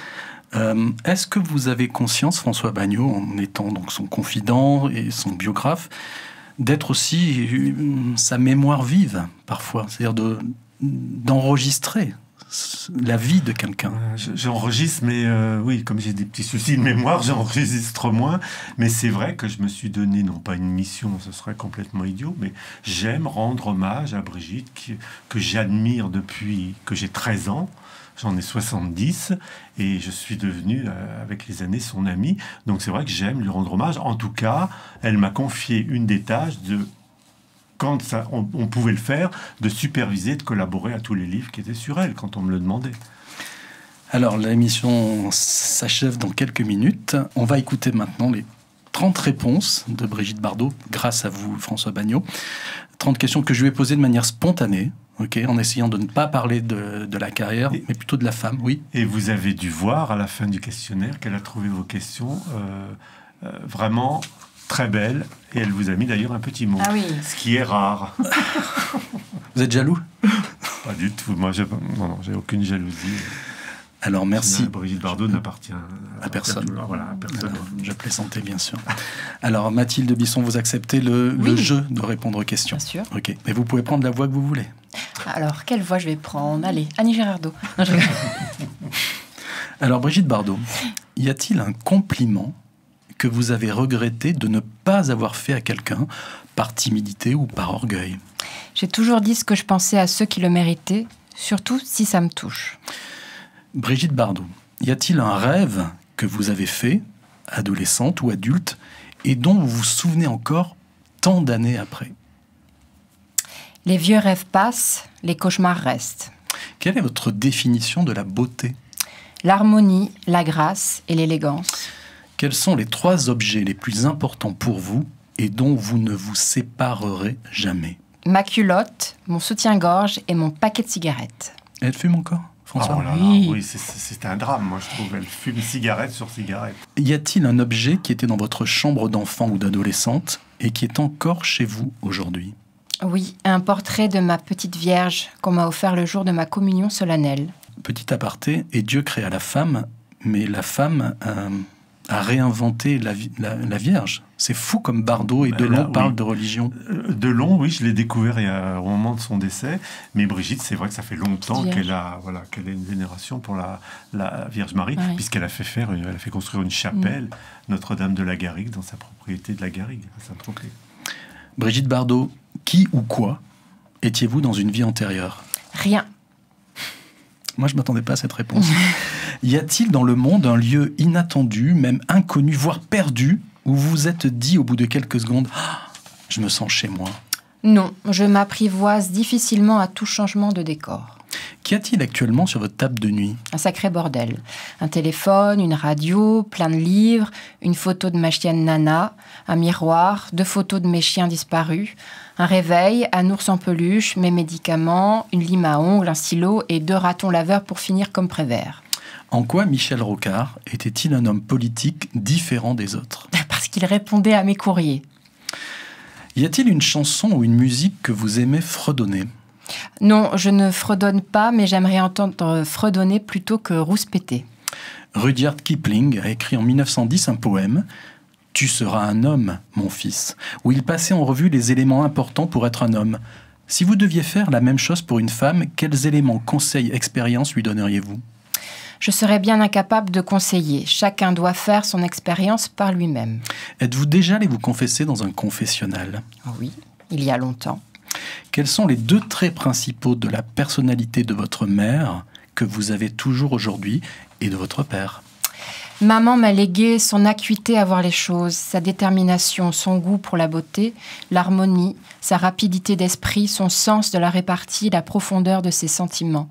Est-ce que vous avez conscience, François Bagnaud, en étant donc son confident et son biographe, d'être aussi sa mémoire vive, parfois, c'est-à-dire d'enregistrer la vie de quelqu'un? J'enregistre, mais oui, comme j'ai des petits soucis de mémoire, j'enregistre moins. Mais c'est vrai que je me suis donné, non pas une mission, ce serait complètement idiot, mais j'aime rendre hommage à Brigitte, que j'admire depuis que j'ai 13 ans. J'en ai 70 et je suis devenu, avec les années, son ami. Donc c'est vrai que j'aime lui rendre hommage. En tout cas, elle m'a confié une des tâches quand on pouvait le faire, de superviser, de collaborer à tous les livres qui étaient sur elle, quand on me le demandait. Alors, l'émission s'achève dans quelques minutes. On va écouter maintenant les 30 réponses de Brigitte Bardot, grâce à vous, François Bagnot. 30 questions que je lui ai posées de manière spontanée, en essayant de ne pas parler de la carrière, mais plutôt de la femme, oui. Et vous avez dû voir à la fin du questionnaire qu'elle a trouvé vos questions vraiment très belles. Et elle vous a mis d'ailleurs un petit mot, ce qui est rare. Vous êtes jaloux? Pas du tout. Moi, j'ai aucune jalousie. Alors, merci. Brigitte Bardot n'appartient à personne. Voilà, à personne. Alors, je plaisantais, bien sûr. Alors, Mathilde Bisson, vous acceptez le jeu de répondre aux questions? Bien sûr. Ok. Et vous pouvez prendre la voix que vous voulez. Alors, quelle voix je vais prendre? Allez, Annie Girardot. Non, Alors, Brigitte Bardot, y a-t-il un compliment que vous avez regretté de ne pas avoir fait à quelqu'un, par timidité ou par orgueil? J'ai toujours dit ce que je pensais à ceux qui le méritaient, surtout si ça me touche. Brigitte Bardot, y a-t-il un rêve que vous avez fait, adolescente ou adulte, et dont vous vous souvenez encore tant d'années après? Les vieux rêves passent, les cauchemars restent. Quelle est votre définition de la beauté? L'harmonie, la grâce et l'élégance. Quels sont les 3 objets les plus importants pour vous et dont vous ne vous séparerez jamais? Ma culotte, mon soutien-gorge et mon paquet de cigarettes. Elle fume encore, François? Oh là là, oui, c'est un drame, moi, je trouve. Elle fume cigarette sur cigarette. Y a-t-il un objet qui était dans votre chambre d'enfant ou d'adolescente et qui est encore chez vous aujourd'hui? Oui, un portrait de ma petite Vierge qu'on m'a offert le jour de ma communion solennelle. Petit aparté, et Dieu créa la femme, mais la femme a réinventé la Vierge. C'est fou comme Bardot et Delon parlent de religion. Delon, oui, je l'ai découvert au moment de son décès. Mais Brigitte, c'est vrai que ça fait longtemps qu'elle a une vénération pour la Vierge Marie, puisqu'elle a fait construire une chapelle, Notre-Dame de la Garrigue, dans sa propriété de la Garrigue, à Saint-Tropez. Brigitte Bardot, qui ou quoi étiez-vous dans une vie antérieure? Rien. Moi, je ne m'attendais pas à cette réponse. Y a-t-il dans le monde un lieu inattendu, même inconnu, voire perdu, où vous vous êtes dit au bout de quelques secondes « Je me sens chez moi ». Non, je m'apprivoise difficilement à tout changement de décor. Qu'y a-t-il actuellement sur votre table de nuit? Un sacré bordel. Un téléphone, une radio, plein de livres, une photo de ma chienne Nana, un miroir, 2 photos de mes chiens disparus, un réveil, un ours en peluche, mes médicaments, une lime à ongles, un stylo et 2 ratons laveurs pour finir comme Prévert. En quoi Michel Rocard était-il un homme politique différent des autres? Parce qu'il répondait à mes courriers. Y a-t-il une chanson ou une musique que vous aimez fredonner? Non, je ne fredonne pas, mais j'aimerais entendre fredonner plutôt que rouspéter. Rudyard Kipling a écrit en 1910 un poème « Tu seras un homme, mon fils », où il passait en revue les éléments importants pour être un homme. Si vous deviez faire la même chose pour une femme, quels éléments, conseils, expériences lui donneriez-vous? Je serais bien incapable de conseiller. Chacun doit faire son expérience par lui-même. Êtes-vous déjà allé vous confesser dans un confessionnal? Oui, il y a longtemps. Quels sont les 2 traits principaux de la personnalité de votre mère que vous avez toujours aujourd'hui et de votre père? Maman m'a légué son acuité à voir les choses, sa détermination, son goût pour la beauté, l'harmonie, sa rapidité d'esprit, son sens de la répartie, la profondeur de ses sentiments.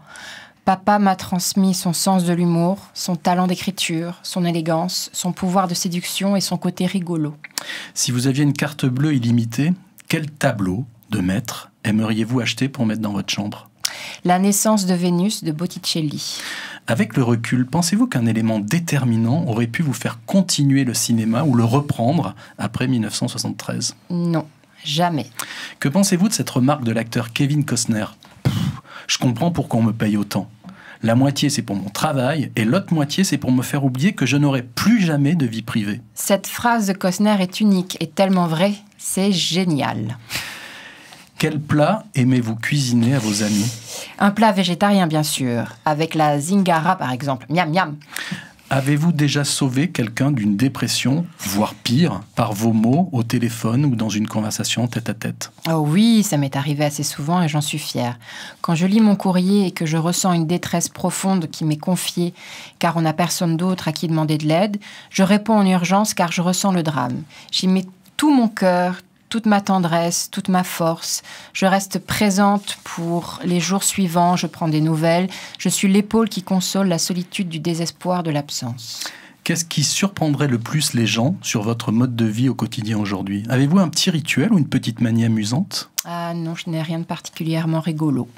Papa m'a transmis son sens de l'humour, son talent d'écriture, son élégance, son pouvoir de séduction et son côté rigolo. Si vous aviez une carte bleue illimitée, quel tableau de maître aimeriez-vous acheter pour mettre dans votre chambre? La naissance de Vénus de Botticelli. Avec le recul, pensez-vous qu'un élément déterminant aurait pu vous faire continuer le cinéma ou le reprendre après 1973? Non, jamais. Que pensez-vous de cette remarque de l'acteur Kevin Costner? Je comprends pourquoi on me paye autant. La moitié, c'est pour mon travail, et l'autre moitié, c'est pour me faire oublier que je n'aurai plus jamais de vie privée. Cette phrase de Costner est unique et tellement vraie, c'est génial. Quel plat aimez-vous cuisiner à vos amis? Un plat végétarien, bien sûr, avec la zingara, par exemple. Miam, miam. Avez-vous déjà sauvé quelqu'un d'une dépression, voire pire, par vos mots, au téléphone ou dans une conversation tête-à-tête? Oh oui, ça m'est arrivé assez souvent et j'en suis fière. Quand je lis mon courrier et que je ressens une détresse profonde qui m'est confiée, car on n'a personne d'autre à qui demander de l'aide, je réponds en urgence car je ressens le drame. J'y mets tout mon cœur, toute ma tendresse, toute ma force. Je reste présente pour les jours suivants, je prends des nouvelles. Je suis l'épaule qui console la solitude du désespoir de l'absence. Qu'est-ce qui surprendrait le plus les gens sur votre mode de vie au quotidien aujourd'hui? Avez-vous un petit rituel ou une petite manie amusante? Ah non, je n'ai rien de particulièrement rigolo.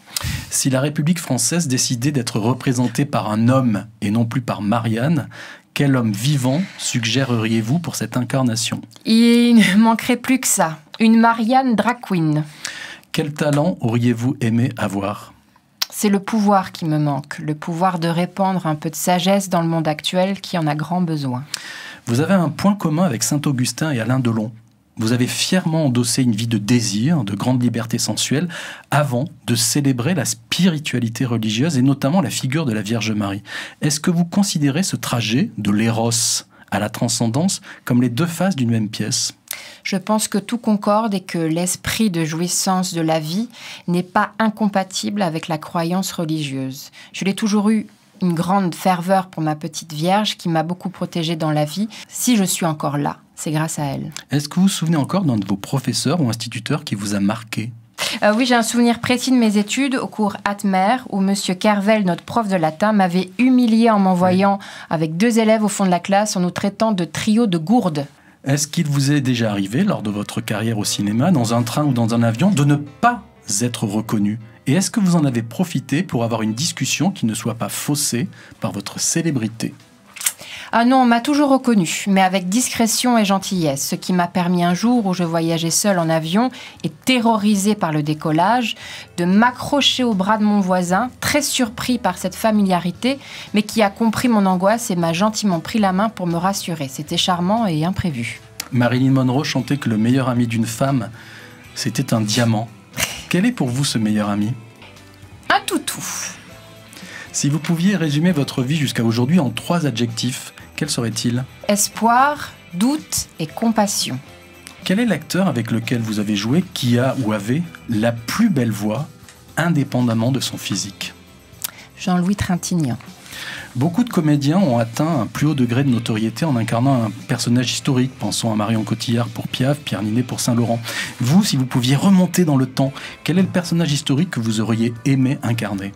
Si la République française décidait d'être représentée par un homme et non plus par Marianne, quel homme vivant suggéreriez-vous pour cette incarnation? Il ne manquerait plus que ça. Une Marianne drag queen. Quel talent auriez-vous aimé avoir? C'est le pouvoir qui me manque, le pouvoir de répandre un peu de sagesse dans le monde actuel qui en a grand besoin. Vous avez un point commun avec Saint-Augustin et Alain Delon. Vous avez fièrement endossé une vie de désir, de grande liberté sensuelle, avant de célébrer la spiritualité religieuse et notamment la figure de la Vierge Marie. Est-ce que vous considérez ce trajet de l'éros à la transcendance comme les deux faces d'une même pièce? Je pense que tout concorde et que l'esprit de jouissance de la vie n'est pas incompatible avec la croyance religieuse. Je l'ai toujours eu une grande ferveur pour ma petite Vierge qui m'a beaucoup protégée dans la vie. Si je suis encore là, c'est grâce à elle. Est-ce que vous vous souvenez encore d'un de vos professeurs ou instituteurs qui vous a marqué? Oui, j'ai un souvenir précis de mes études au cours Atmer où Monsieur Kervel, notre prof de latin, m'avait humilié en m'envoyant avec 2 élèves au fond de la classe en nous traitant de trio de gourdes. Est-ce qu'il vous est déjà arrivé, lors de votre carrière au cinéma, dans un train ou dans un avion, de ne pas être reconnu? Et est-ce que vous en avez profité pour avoir une discussion qui ne soit pas faussée par votre célébrité? Ah non, on m'a toujours reconnu, mais avec discrétion et gentillesse, ce qui m'a permis un jour où je voyageais seule en avion et terrorisée par le décollage, de m'accrocher au bras de mon voisin, très surpris par cette familiarité, mais qui a compris mon angoisse et m'a gentiment pris la main pour me rassurer. C'était charmant et imprévu. Marilyn Monroe chantait que le meilleur ami d'une femme, c'était un diamant. Quel est pour vous ce meilleur ami? Un toutou. Si vous pouviez résumer votre vie jusqu'à aujourd'hui en 3 adjectifs, quels seraient-ils? Espoir, doute et compassion. Quel est l'acteur avec lequel vous avez joué qui a ou avait la plus belle voix, indépendamment de son physique? Jean-Louis Trintignant. Beaucoup de comédiens ont atteint un plus haut degré de notoriété en incarnant un personnage historique. Pensons à Marion Cotillard pour Piaf, Pierre Ninet pour Saint-Laurent. Vous, si vous pouviez remonter dans le temps, quel est le personnage historique que vous auriez aimé incarner?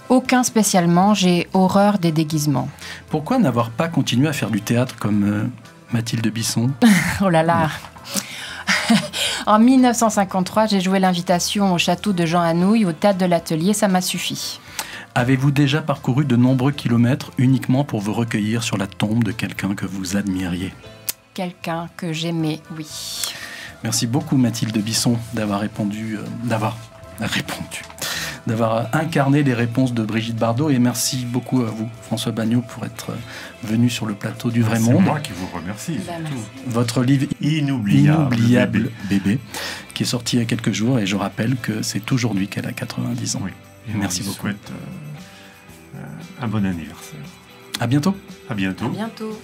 Aucun spécialement, j'ai horreur des déguisements. Pourquoi n'avoir pas continué à faire du théâtre comme Mathilde Bisson? Oh là là. En 1953, j'ai joué l'invitation au château de Jean Anouilh, au théâtre de l'Atelier, ça m'a suffi. Avez-vous déjà parcouru de nombreux kilomètres uniquement pour vous recueillir sur la tombe de quelqu'un que vous admiriez? Quelqu'un que j'aimais, oui. Merci beaucoup Mathilde Bisson d'avoir incarné les réponses de Brigitte Bardot, et merci beaucoup à vous François Bagnaud pour être venu sur le plateau du Vrai Monde. C'est moi qui vous remercie. Votre livre Inoubliable bébé, qui est sorti il y a quelques jours, et je rappelle que c'est aujourd'hui qu'elle a 90 ans. Oui. Merci beaucoup. Je vous souhaite un bon anniversaire. À bientôt. À bientôt. À bientôt.